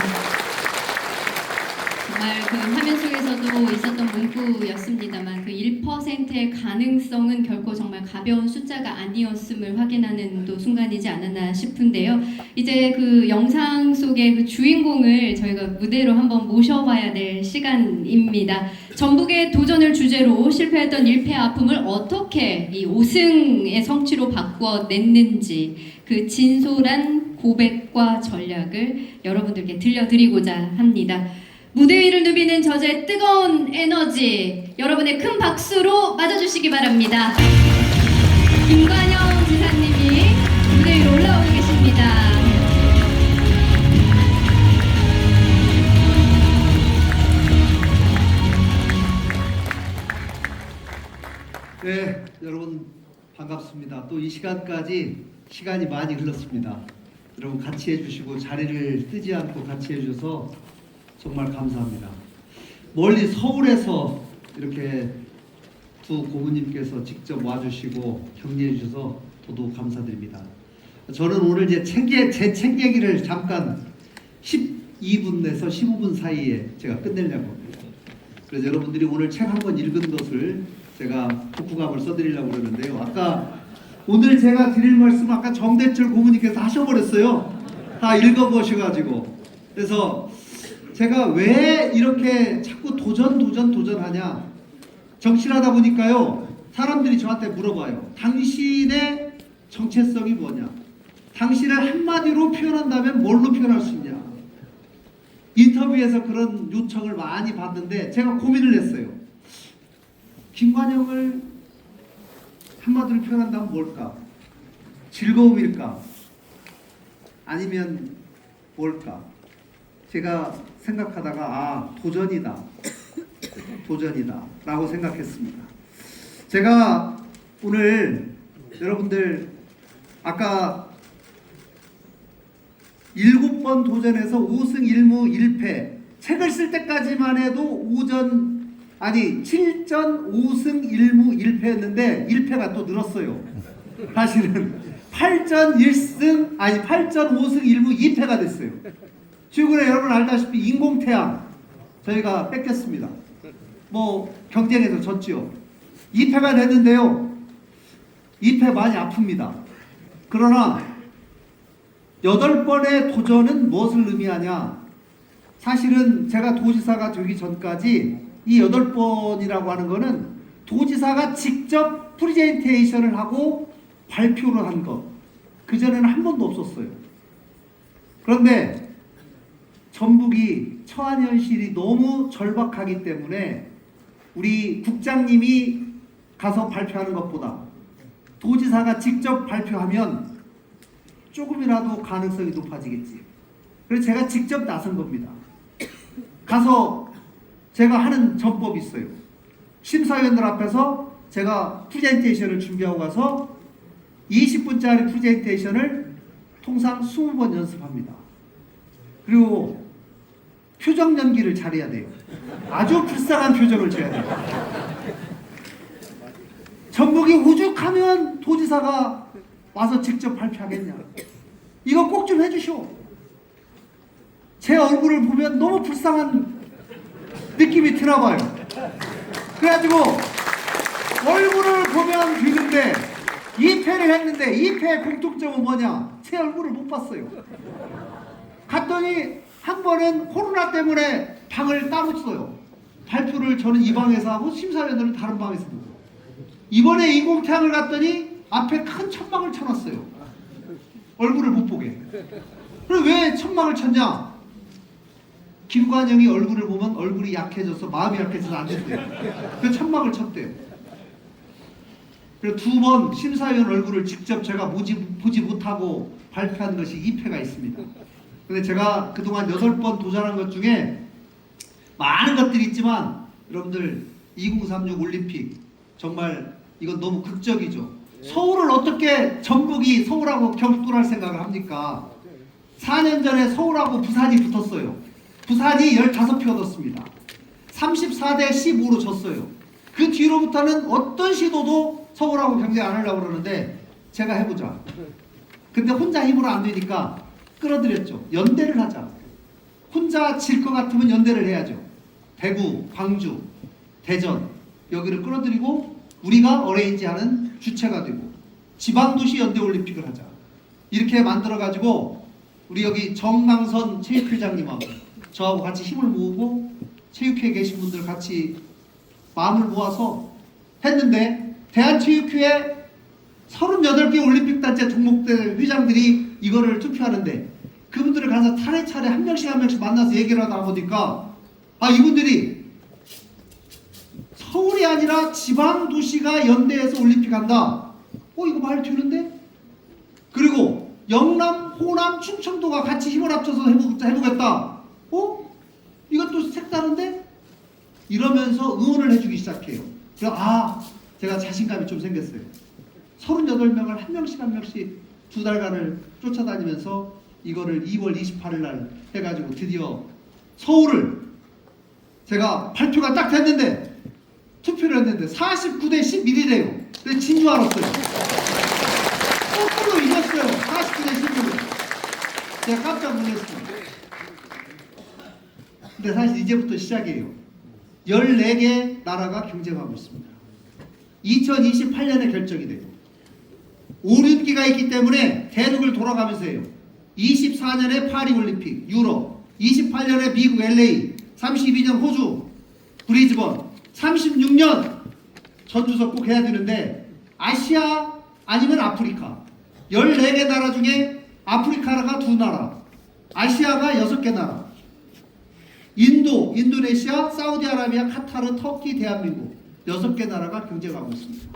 정말 그 화면 속에서도 있었던 문구였습니다만 그 1%의 가능성은 결코 정말 가벼운 숫자가 아니었음을 확인하는 또 순간이지 않았나 싶은데요. 이제 그 영상 속의 그 주인공을 저희가 무대로 한번 모셔봐야 될 시간입니다. 전북의 도전을 주제로 실패했던 1패의 아픔을 어떻게 이 5승의 성취로 바꿔냈는지 그 진솔한 고백과 전략을 여러분들께 들려드리고자 합니다. 무대 위를 누비는 저자의 뜨거운 에너지 여러분의 큰 박수로 맞아주시기 바랍니다. 김관영 지사님이 무대 위로 올라오고 계십니다. 네, 여러분 반갑습니다. 또 이 시간까지 시간이 많이 흘렀습니다. 여러분 같이 해주시고 자리를 뜨지 않고 같이 해주셔서 정말 감사합니다. 멀리 서울에서 이렇게 두 고모님께서 직접 와주시고 격려해 주셔서 더더욱 감사드립니다. 저는 오늘 제 책 얘기를 잠깐 12분에서 15분 사이에 제가 끝내려고 합니다. 그래서 여러분들이 오늘 책 한 권 읽은 것을 제가 독후감을 써드리려고 그러는데요. 아까 오늘 제가 드릴 말씀 아까 정대철 고모님께서 하셔버렸어요. 다 읽어보셔가지고. 그래서 제가 왜 이렇게 자꾸 도전하냐. 정치하다 보니까요. 사람들이 저한테 물어봐요. 당신의 정체성이 뭐냐. 당신을 한마디로 표현한다면 뭘로 표현할 수 있냐. 인터뷰에서 그런 요청을 많이 받는데 제가 고민을 했어요. 김관영을 한마디로 표현한다면 뭘까? 즐거움일까? 아니면 뭘까? 제가 생각하다가 도전이다 라고 생각했습니다. 제가 오늘 여러분들 아까 7번 도전해서 5승 1무 1패 책을 쓸 때까지만 해도 7전 5승 1무 1패였는데 1패가 또 늘었어요. 사실은 8전 5승 1무 2패가 됐어요. 최근에 여러분 알다시피 인공태양 저희가 뺏겼습니다. 경쟁에서 졌지요. 2패가 됐는데요. 2패 많이 아픕니다. 그러나 8번의 도전은 무엇을 의미하냐. 사실은 제가 도지사가 되기 전까지 이 8번이라고 하는 거는 도지사가 직접 프레젠테이션을 하고 발표를 한 것. 그전에는 한 번도 없었어요. 그런데 전북이 처한 현실이 너무 절박하기 때문에 우리 국장님이 가서 발표하는 것보다 도지사가 직접 발표하면 조금이라도 가능성이 높아지겠지. 그래서 제가 직접 나선 겁니다. 가서 제가 하는 전법이 있어요. 심사위원들 앞에서 제가 프레젠테이션을 준비하고 가서 20분짜리 프레젠테이션을 통상 20번 연습합니다. 그리고 표정 연기를 잘해야 돼요. 아주 불쌍한 표정을 줘야 돼요. 전북이 오죽하면 도지사가 와서 직접 발표하겠냐. 이거 꼭 좀 해주시오. 제 얼굴을 보면 너무 불쌍한 느낌이 드나봐요. 그래가지고 얼굴을 보면 되는데 2패를 했는데 2패의 공통점은 뭐냐. 제 얼굴을 못 봤어요. 갔더니 한 번은 코로나 때문에 방을 따로 써요. 발표를 저는 이 방에서 하고 심사위원들은 다른 방에서 보고. 이번에 인공태양을 갔더니 앞에 큰 천막을 쳐놨어요. 얼굴을 못 보게. 그럼 왜 천막을 쳤냐? 김관영이 얼굴을 보면 얼굴이 약해져서 마음이 약해져서 안 됐대요. 그 천막을 쳤대요. 그래서 2번 심사위원 얼굴을 직접 제가 보지 못하고 발표한 것이 2패가 있습니다. 근데 제가 그동안 8번 도전한 것 중에 많은 것들이 있지만 여러분들 2036 올림픽 정말 이건 너무 극적이죠. 서울을 어떻게 전북이 서울하고 격돌할 생각을 합니까? 4년 전에 서울하고 부산이 붙었어요. 부산이 15표 얻었습니다. 34대 15로 졌어요. 그 뒤로부터는 어떤 시도도 서울하고 경쟁 안 하려고 그러는데 제가 해보자. 근데 혼자 힘으로 안 되니까 끌어들였죠. 연대를 하자. 진짜 질 것 같으면 연대를 해야죠. 대구, 광주, 대전 여기를 끌어들이고 우리가 어레인지하는 주체가 되고 지방도시 연대올림픽을 하자. 이렇게 만들어가지고 우리 여기 정강선 체육회장님하고 저하고 같이 힘을 모으고 체육회에 계신 분들 같이 마음을 모아서 했는데 대한체육회 38개 올림픽단체 종목대 회장들이 이거를 투표하는데 그분들을 가서 차례차례 한 명씩 만나서 얘기를 하다 보니까 이분들이 서울이 아니라 지방 도시가 연대해서 올림픽 한다. 이거 말 되는데? 그리고 영남, 호남, 충청도가 같이 힘을 합쳐서 해보겠다. 이것도 색다른데? 이러면서 응원을 해주기 시작해요. 그래서 제가 자신감이 좀 생겼어요. 38명을 한 명씩 2달간을 쫓아다니면서 이거를 2월 28일 날 해가지고 드디어 서울을 제가 발표가 딱 됐는데 투표를 했는데 49대 11이래요. 근데 진 줄 알았어요. 거꾸로 이겼어요. 49대 11으로. 제가 깜짝 놀랐어요. 근데 사실 이제부터 시작이에요. 14개 나라가 경쟁하고 있습니다. 2028년에 결정이 돼요. 오륜기가 있기 때문에 대륙을 돌아가면서 해요. 24년에 파리올림픽, 유럽, 28년에 미국 LA, 32년 호주, 브리즈번, 36년 전주석 꼭 해야 되는데 아시아 아니면 아프리카 14개 나라 중에 아프리카가 2나라, 아시아가 6개 나라, 인도, 인도네시아, 사우디아라비아, 카타르, 터키, 대한민국 6개 나라가 경쟁하고 있습니다.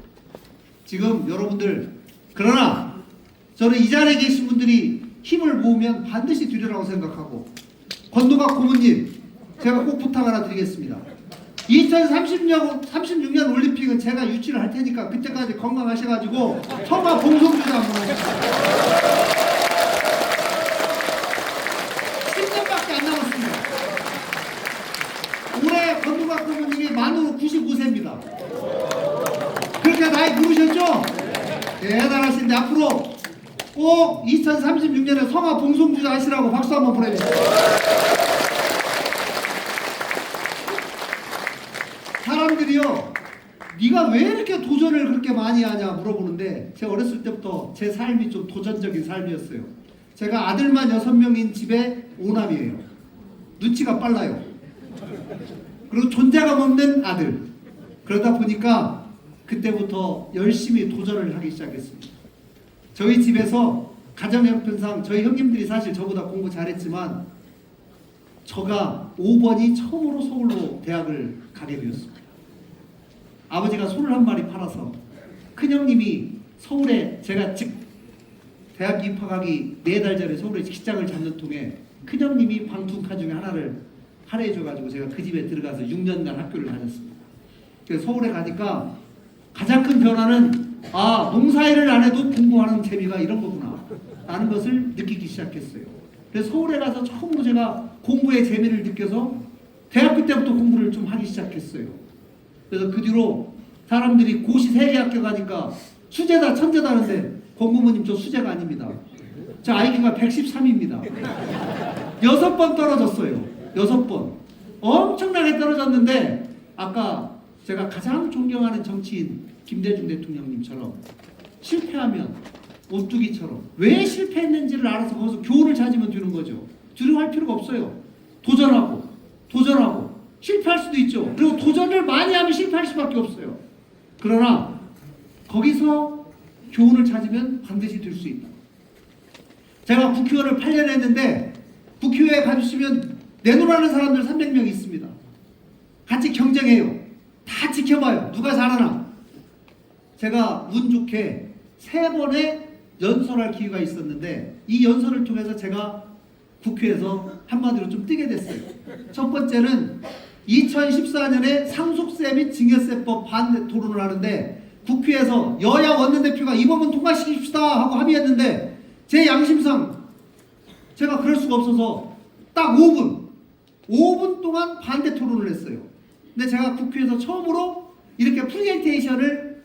지금 여러분들 그러나 저는 이 자리에 계신 분들이 힘을 모으면 반드시 되리라고 생각하고 권도각 고문님 제가 꼭 부탁 하나 드리겠습니다. 2036년 올림픽은 제가 유치를 할 테니까 그때까지 건강하셔가지고 청와 봉송주자 한번 하십시오. 10년밖에 안 남았습니다. 올해 권도각 고문님이 만으로 95세입니다. 그렇게 나이 부르셨죠? 대단하신데 앞으로 꼭 2036년에 성화 봉송주자 하시라고 박수 한번 보내주세요. 사람들이요, 네가 왜 이렇게 도전을 그렇게 많이 하냐 물어보는데 제가 어렸을 때부터 제 삶이 좀 도전적인 삶이었어요. 제가 아들만 6명인 집에 5남이에요. 눈치가 빨라요. 그리고 존재감 없는 아들. 그러다 보니까 그때부터 열심히 도전을 하기 시작했습니다. 저희 집에서 가정 형편상 저희 형님들이 사실 저보다 공부 잘했지만 저가 5번이 처음으로 서울로 대학을 가게 되었습니다. 아버지가 소를 한 마리 팔아서 큰형님이 서울에 제가 대학 입학하기 4달 전에 서울에 직장을 잡는 통에 큰형님이 방통카 중에 하나를 할애해줘가지고 제가 그 집에 들어가서 6년간 학교를 다녔습니다. 그래서 서울에 가니까 가장 큰 변화는 농사일을 안 해도 공부하는 재미가 이런 거구나 라는 것을 느끼기 시작했어요. 그래서 서울에 가서 처음으로 제가 공부의 재미를 느껴서 대학교 때부터 공부를 좀 하기 시작했어요. 그래서 그 뒤로 사람들이 고시 3개 학교 가니까 수재다 천재다 하는데 공부모님 저 수재가 아닙니다. 저 IQ가 113입니다. 6번 떨어졌어요. 6번. 엄청나게 떨어졌는데 아까 제가 가장 존경하는 정치인 김대중 대통령님처럼 실패하면 오뚜기처럼 왜 실패했는지를 알아서 거기서 교훈을 찾으면 되는 거죠. 두려워할 필요가 없어요. 도전하고 실패할 수도 있죠. 그리고 도전을 많이 하면 실패할 수밖에 없어요. 그러나 거기서 교훈을 찾으면 반드시 될 수 있다. 제가 국회의원을 8년 했는데 국회의원에 가주시면 내놓으라는 사람들 300명 있습니다. 같이 경쟁해요. 다 지켜봐요. 누가 잘하나. 제가 운 좋게 3번의 연설할 기회가 있었는데 이 연설을 통해서 제가 국회에서 한마디로 좀 뜨게 됐어요. 첫 번째는 2014년에 상속세 및 증여세법 반대 토론을 하는데 국회에서 여야 원내대표가 이 법은 통과시킵시다 하고 합의했는데 제 양심상 제가 그럴 수가 없어서 딱 5분 동안 반대 토론을 했어요. 근데 제가 국회에서 처음으로 이렇게 프레젠테이션을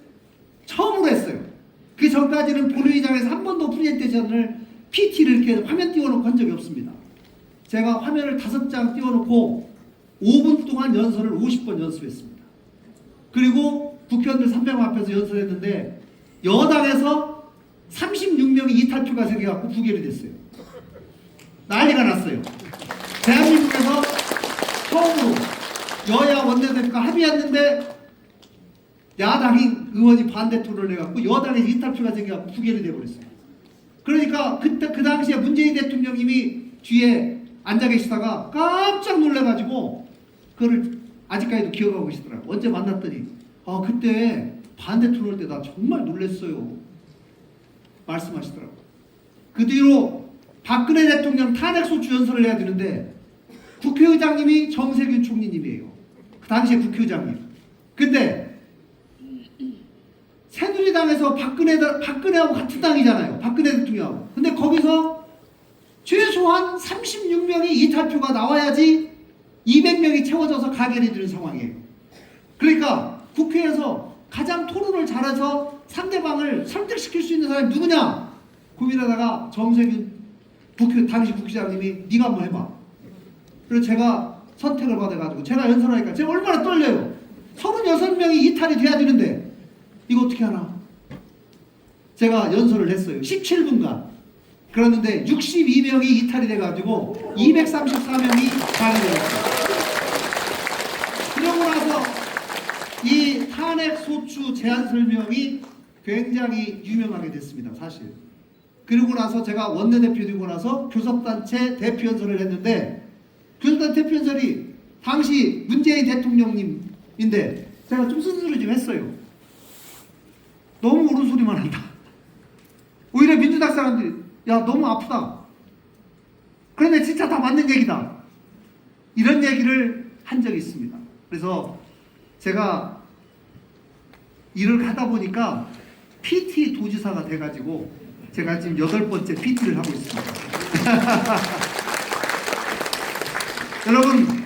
처음으로 했어요. 그 전까지는 본회의장에서 한 번도 프레젠테이션을 PT를 이렇게 화면 띄워놓고 한 적이 없습니다. 제가 화면을 5장 띄워놓고 5분 동안 연설을 50번 연습했습니다. 그리고 국회의원들 300명 앞에서 연설했는데 여당에서 36명이 이탈표가 생겨갖고 부결이 됐어요. 난리가 났어요. 대한민국에서 처음으로 여야 원내대표가 합의했는데 야당이 의원이 반대 토론을 해갖고 여당에서 이탈표가 생겨갖고 부결이 돼버렸어요. 그러니까 그때 그 당시에 문재인 대통령님이 뒤에 앉아 계시다가 깜짝 놀래가지고 그거를 아직까지도 기억하고 계시더라고요. 언제 만났더니 그때 반대 토론할 때 나 정말 놀랬어요. 말씀하시더라고요. 그 뒤로 박근혜 대통령 탄핵소추 연설을 해야 되는데 국회의장님이 정세균 총리님이에요. 그 당시에 국회의장님. 근데 새누리당에서 박근혜하고 같은 당이잖아요. 박근혜 대통령하고. 근데 거기서 최소한 36명이 이탈표가 나와야지 200명이 채워져서 가결이 되는 상황이에요. 그러니까 국회에서 가장 토론을 잘해서 상대방을 설득시킬 수 있는 사람이 누구냐 고민하다가 정세균 당시 국회의장님이 네가 한번 해봐. 그래서 제가 선택을 받아가지고 제가 연설하니까 제가 얼마나 떨려요. 36명이 이탈이 돼야 되는데 이거 어떻게 하나? 제가 연설을 했어요. 17분간. 그랬는데 62명이 이탈이 돼가지고 234명이 가결되었어요. 그러고 나서 이 탄핵소추 제안 설명이 굉장히 유명하게 됐습니다. 사실. 그리고 나서 제가 원내대표 되고 나서 교섭단체 대표 연설을 했는데 교섭단체 대표 연설이 당시 문재인 대통령님인데 제가 좀 쓴소리 좀 했어요. 너무 옳은 소리만 한다. 오히려 민주당 사람들이 야 너무 아프다. 그런데 진짜 다 맞는 얘기다. 이런 얘기를 한 적이 있습니다. 그래서 제가 일을 하다 보니까 PT 도지사가 돼가지고 제가 지금 8번째 PT를 하고 있습니다. 여러분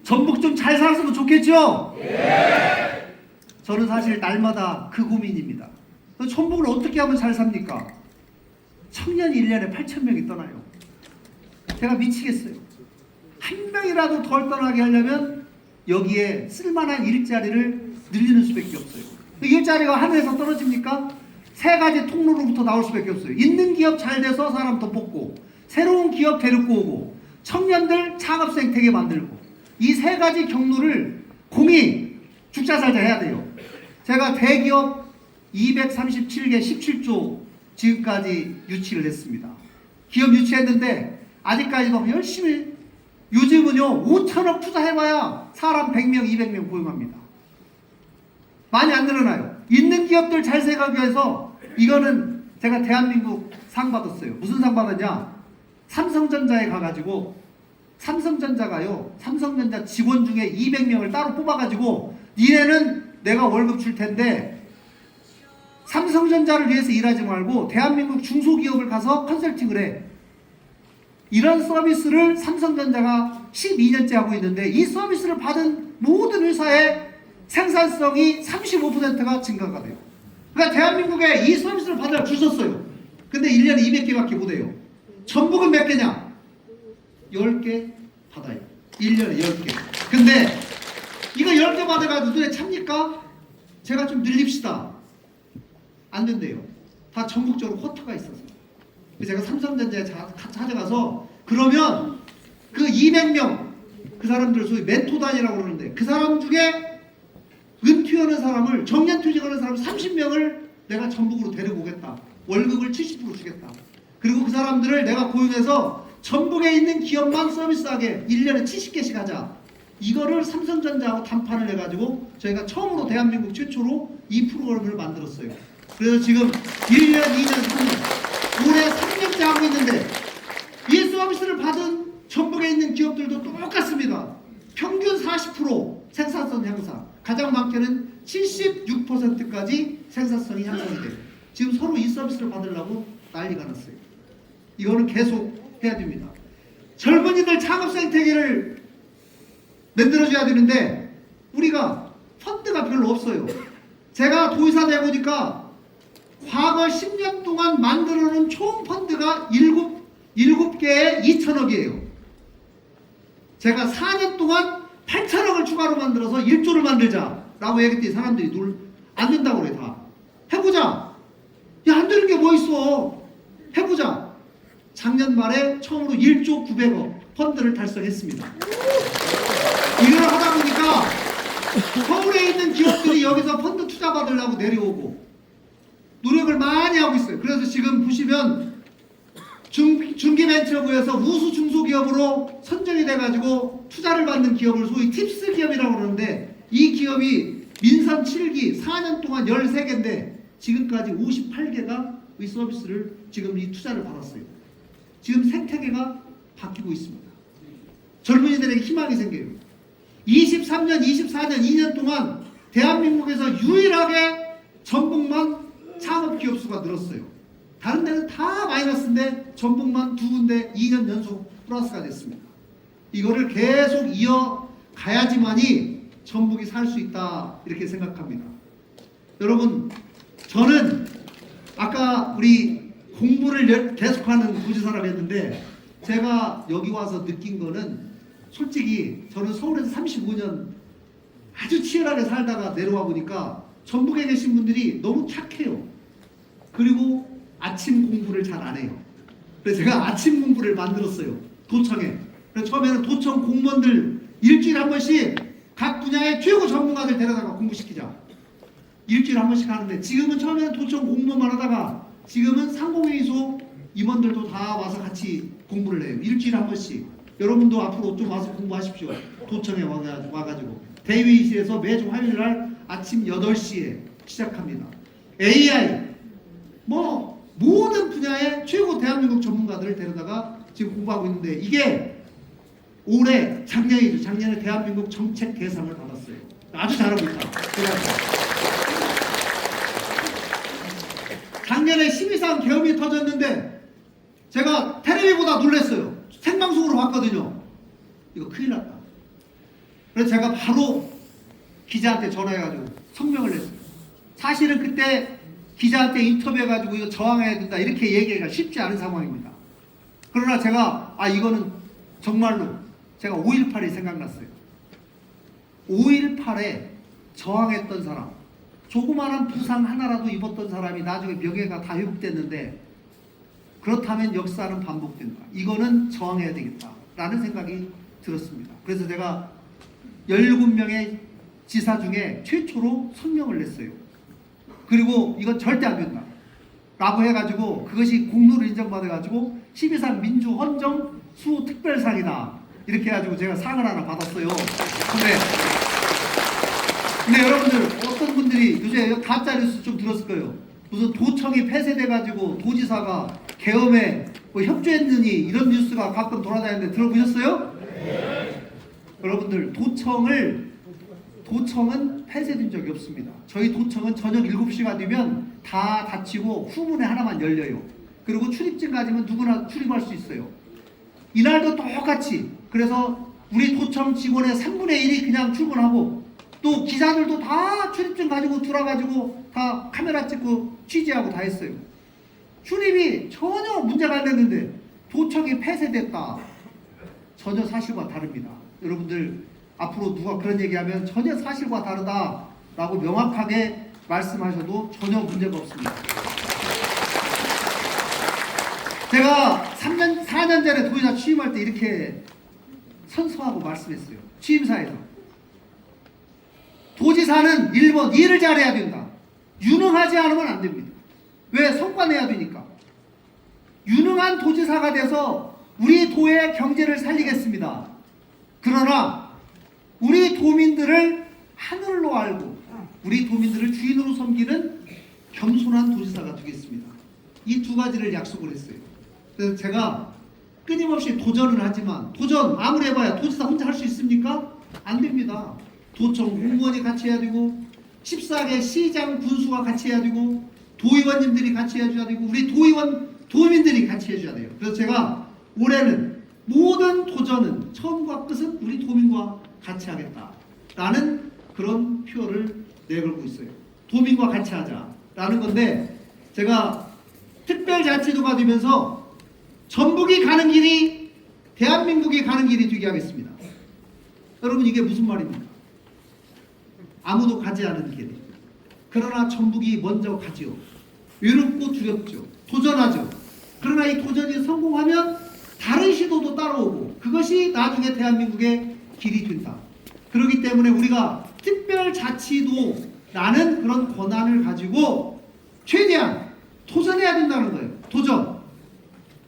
전북 좀 잘 살았으면 좋겠죠? 저는 사실 날마다 그 고민입니다. 전북을 어떻게 하면 잘 삽니까? 청년이 1년에 8,000명이 떠나요. 제가 미치겠어요. 한 명이라도 덜 떠나게 하려면 여기에 쓸만한 일자리를 늘리는 수밖에 없어요. 일자리가 하늘에서 떨어집니까? 3가지 통로로부터 나올 수밖에 없어요. 있는 기업 잘 돼서 사람 더 뽑고, 새로운 기업 데리고 오고, 청년들 창업생 되게 만들고, 이 3가지 경로를 공이 죽자 살자 해야 돼요. 제가 대기업 237개 17조 지금까지 유치를 했습니다. 기업 유치했는데 아직까지도 열심히 요즘은요 5천억 투자해봐야 사람 100명 200명 고용합니다. 많이 안 늘어나요. 있는 기업들 잘 세가기 위해서 이거는 제가 대한민국 상 받았어요. 무슨 상 받았냐? 삼성전자에 가가지고 삼성전자가요 삼성전자 직원 중에 200명을 따로 뽑아가지고 니네는 내가 월급 줄 텐데 삼성전자를 위해서 일하지 말고 대한민국 중소기업을 가서 컨설팅을 해. 이런 서비스를 삼성전자가 12년째 하고 있는데 이 서비스를 받은 모든 회사의 생산성이 35%가 증가가 돼요. 그러니까 대한민국에 이 서비스를 받으려고 줄 섰어요. 근데 1년에 200개밖에 못 해요. 전북은 몇 개냐? 10개 받아요. 1년에 10개. 근데 이거 10개 받아가지고 눈에 찹니까? 제가 좀 늘립시다. 안 된대요. 다 전국적으로 쿼터가 있어서. 제가 삼성전자에 찾아가서 그러면 그 200명 그 사람들 소위 멘토단이라고 그러는데 그 사람 중에 은퇴하는 사람을 정년퇴직하는 사람 30명을 내가 전북으로 데리고 오겠다. 월급을 70% 주겠다. 그리고 그 사람들을 내가 고용해서 전북에 있는 기업만 서비스하게 1년에 70개씩 하자. 이거를 삼성전자하고 담판을 해가지고 저희가 처음으로 대한민국 최초로 이 프로그램을 만들었어요. 그래서 지금 1년, 2년, 3년 올해 3년째 하고 있는데 이 서비스를 받은 전북에 있는 기업들도 똑같습니다. 평균 40% 생산성 향상, 가장 많게는 76%까지 생산성이 향상이 돼요. 지금 서로 이 서비스를 받으려고 난리가 났어요. 이거는 계속 해야 됩니다. 젊은이들 창업 생태계를 만들어줘야 되는데 우리가 펀드가 별로 없어요. 제가 도의사 되보니까 과거 10년 동안 만들어놓은 총 펀드가 7개에 2천억이에요. 제가 4년 동안 8천억을 추가로 만들어서 1조를 만들자라고 얘기했더니 사람들이 안 된다고 그래. 다 해보자. 야, 안 되는 게 뭐 있어. 해보자. 작년 말에 처음으로 1조 900억 펀드를 달성했습니다. 이걸 하다 보니까 서울에 있는 기업들이 여기서 펀드 투자 받으려고 내려오고 노력을 많이 하고 있어요. 그래서 지금 보시면 중기벤처부에서 우수 중소기업으로 선정이 돼가지고 투자를 받는 기업을 소위 팁스 기업이라고 그러는데, 이 기업이 민선 7기 4년 동안 13개인데 지금까지 58개가 이 서비스를 지금 이 투자를 받았어요. 지금 생태계가 바뀌고 있습니다. 젊은이들에게 희망이 생겨요. 23년, 24년, 2년 동안 대한민국에서 유일하게 전북만 창업기업 수가 늘었어요. 다른 데는 다 마이너스인데 전북만 2군데 2년 연속 플러스가 됐습니다. 이거를 계속 이어가야지만이 전북이 살 수 있다, 이렇게 생각합니다. 여러분, 저는 아까 우리 공부를 계속하는 도지사라고 했는데, 제가 여기 와서 느낀 거는, 솔직히 저는 서울에서 35년 아주 치열하게 살다가 내려와 보니까 전북에 계신 분들이 너무 착해요. 그리고 아침 공부를 잘 안 해요. 그래서 제가 아침 공부를 만들었어요. 도청에. 그래서 처음에는 도청 공무원들 일주일에 한 번씩 각 분야의 최고 전문가들 데려다가 공부시키자. 일주일에 한 번씩 하는데, 지금은 처음에는 도청 공무원만 하다가 지금은 상공회의소 임원들도 다 와서 같이 공부를 해요. 일주일에 한 번씩. 여러분도 앞으로 좀 와서 공부하십시오. 도청에 와가지고. 대회의실에서 매주 화요일날 아침 8시에 시작합니다. AI, 모든 분야의 최고 대한민국 전문가들을 데려다가 지금 공부하고 있는데, 이게 올해, 작년에 대한민국 정책 대상을 받았어요. 아주 잘하고 있다. 작년에 심의상 계엄이 터졌는데 제가 텔레비보다 놀랐어요. 생방송으로 봤거든요. 이거 큰일 났다. 그래서 제가 바로 기자한테 전화해가지고 성명을 냈어요. 사실은 그때 기자한테 인터뷰해가지고 이거 저항해야 된다, 이렇게 얘기하기가 쉽지 않은 상황입니다. 그러나 제가 이거는 정말로 제가 5.18이 생각났어요. 5.18에 저항했던 사람, 조그마한 부상 하나라도 입었던 사람이 나중에 명예가 다 회복됐는데, 그렇다면 역사는 반복된다. 이거는 저항해야 되겠다라는 생각이 들었습니다. 그래서 제가 17명의 지사 중에 최초로 성명을 냈어요. 그리고 이건 절대 안 된다 라고 해가지고, 그것이 공로를 인정받아가지고 12상 민주헌정 수호 특별상이다, 이렇게 해가지고 제가 상을 하나 받았어요. 근데 여러분들, 어떤 분들이 요새 가짜 뉴스 좀 들었을 거예요. 무슨 도청이 폐쇄돼가지고 도지사가 계엄에 협조했느니, 이런 뉴스가 가끔 돌아다니는데 들어보셨어요? 네. 여러분들, 도청은 폐쇄된 적이 없습니다. 저희 도청은 저녁 7시가 되면 다 닫히고 후문에 하나만 열려요. 그리고 출입증 가지면 누구나 출입할 수 있어요. 이날도 똑같이. 그래서 우리 도청 직원의 3분의 1이 그냥 출근하고, 또 기자들도 다 출입증 가지고 들어가지고 다 카메라 찍고 취재하고 다 했어요. 출입이 전혀 문제가 안 됐는데 도청이 폐쇄됐다. 전혀 사실과 다릅니다. 여러분들, 앞으로 누가 그런 얘기하면 전혀 사실과 다르다라고 명확하게 말씀하셔도 전혀 문제가 없습니다. 제가 4년 전에 도지사 취임할 때 이렇게 선서하고 말씀했어요. 취임사에서. 도지사는 1번 일을 잘해야 된다. 유능하지 않으면 안 됩니다. 왜? 성과 내야 되니까. 유능한 도지사가 돼서 우리 도의 경제를 살리겠습니다. 그러나 우리 도민들을 하늘로 알고 우리 도민들을 주인으로 섬기는 겸손한 도지사가 되겠습니다. 이 두 가지를 약속을 했어요. 그래서 제가 끊임없이 도전을 하지만, 도전 아무리 해봐야 도지사 혼자 할 수 있습니까? 안 됩니다. 도청 공무원이 같이 해야 되고, 14개 시장 군수가 같이 해야 되고, 도의원님들이 같이 해줘야 되고, 우리 도민들이 같이 해줘야 돼요. 그래서 제가 올해는 모든 도전은 처음과 끝은 우리 도민과 같이 하겠다라는 그런 표를 내걸고 있어요. 도민과 같이 하자라는 건데, 제가 특별자치도가 되면서 전북이 가는 길이 대한민국이 가는 길이 되게 하겠습니다. 여러분 이게 무슨 말입니까? 아무도 가지 않은 길. 그러나 전북이 먼저 가지요. 외롭고 두렵죠. 도전하죠. 그러나 이 도전이 성공하면 다른 시도도 따라오고 그것이 나중에 대한민국의 길이 된다. 그렇기 때문에 우리가 특별자치도라는 그런 권한을 가지고 최대한 도전해야 된다는 거예요.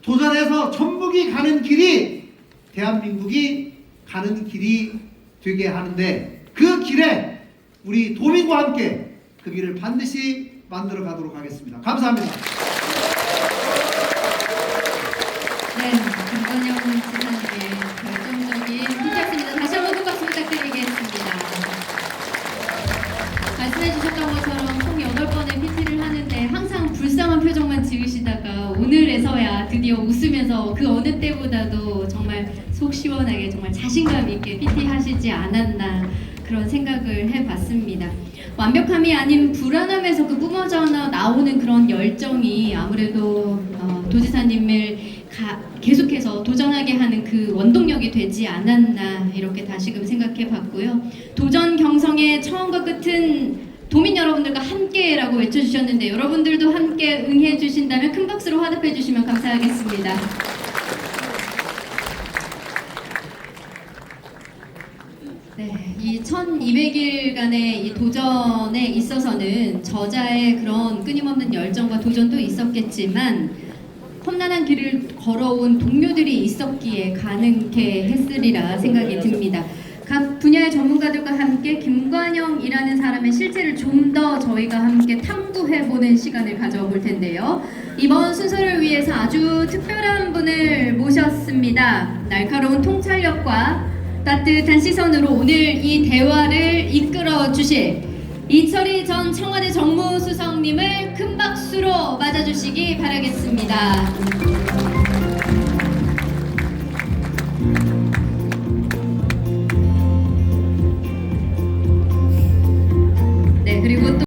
도전해서 전북이 가는 길이 대한민국이 가는 길이 되게 하는데 그 길에 우리 도민과 함께 그 길을 반드시 만들어 가도록 하겠습니다. 감사합니다. 네, 김건영 지사님의 결정적인 PT였습니다. 다시 한번 큰 박수 부탁드리겠습니다. 말씀해 주셨던 것처럼 총 8번의 PT를 하는데 항상 불쌍한 표정만 지으시다가 오늘에서야 드디어 웃으면서 그 어느 때보다도 정말 속 시원하게 정말 자신감 있게 PT 하시지 않았나 그런 생각을 해봤습니다. 완벽함이 아닌 불안함에서 그 뿜어져 나오는 그런 열정이 아무래도 도지사님을 계속해서 도전하게 하는 그 원동력이 되지 않았나 이렇게 다시금 생각해 봤고요. 도전 경성의 처음과 끝은 도민 여러분들과 함께라고 외쳐주셨는데 여러분들도 함께 응해 주신다면 큰 박수로 화답해 주시면 감사하겠습니다. 네, 이 1200일간의 이 도전에 있어서는 저자의 그런 끊임없는 열정과 도전도 있었겠지만 험난한 길을 걸어온 동료들이 있었기에 가능케 했으리라 생각이 듭니다. 각 분야의 전문가들과 함께 김관영이라는 사람의 실체를 좀 더 저희가 함께 탐구해보는 시간을 가져볼 텐데요. 이번 순서를 위해서 아주 특별한 분을 모셨습니다. 날카로운 통찰력과 따뜻한 시선으로 오늘 이 대화를 이끌어 주실 이철희 전 청와대 정무수석님을 큰 박수로 맞아주시기 바라겠습니다.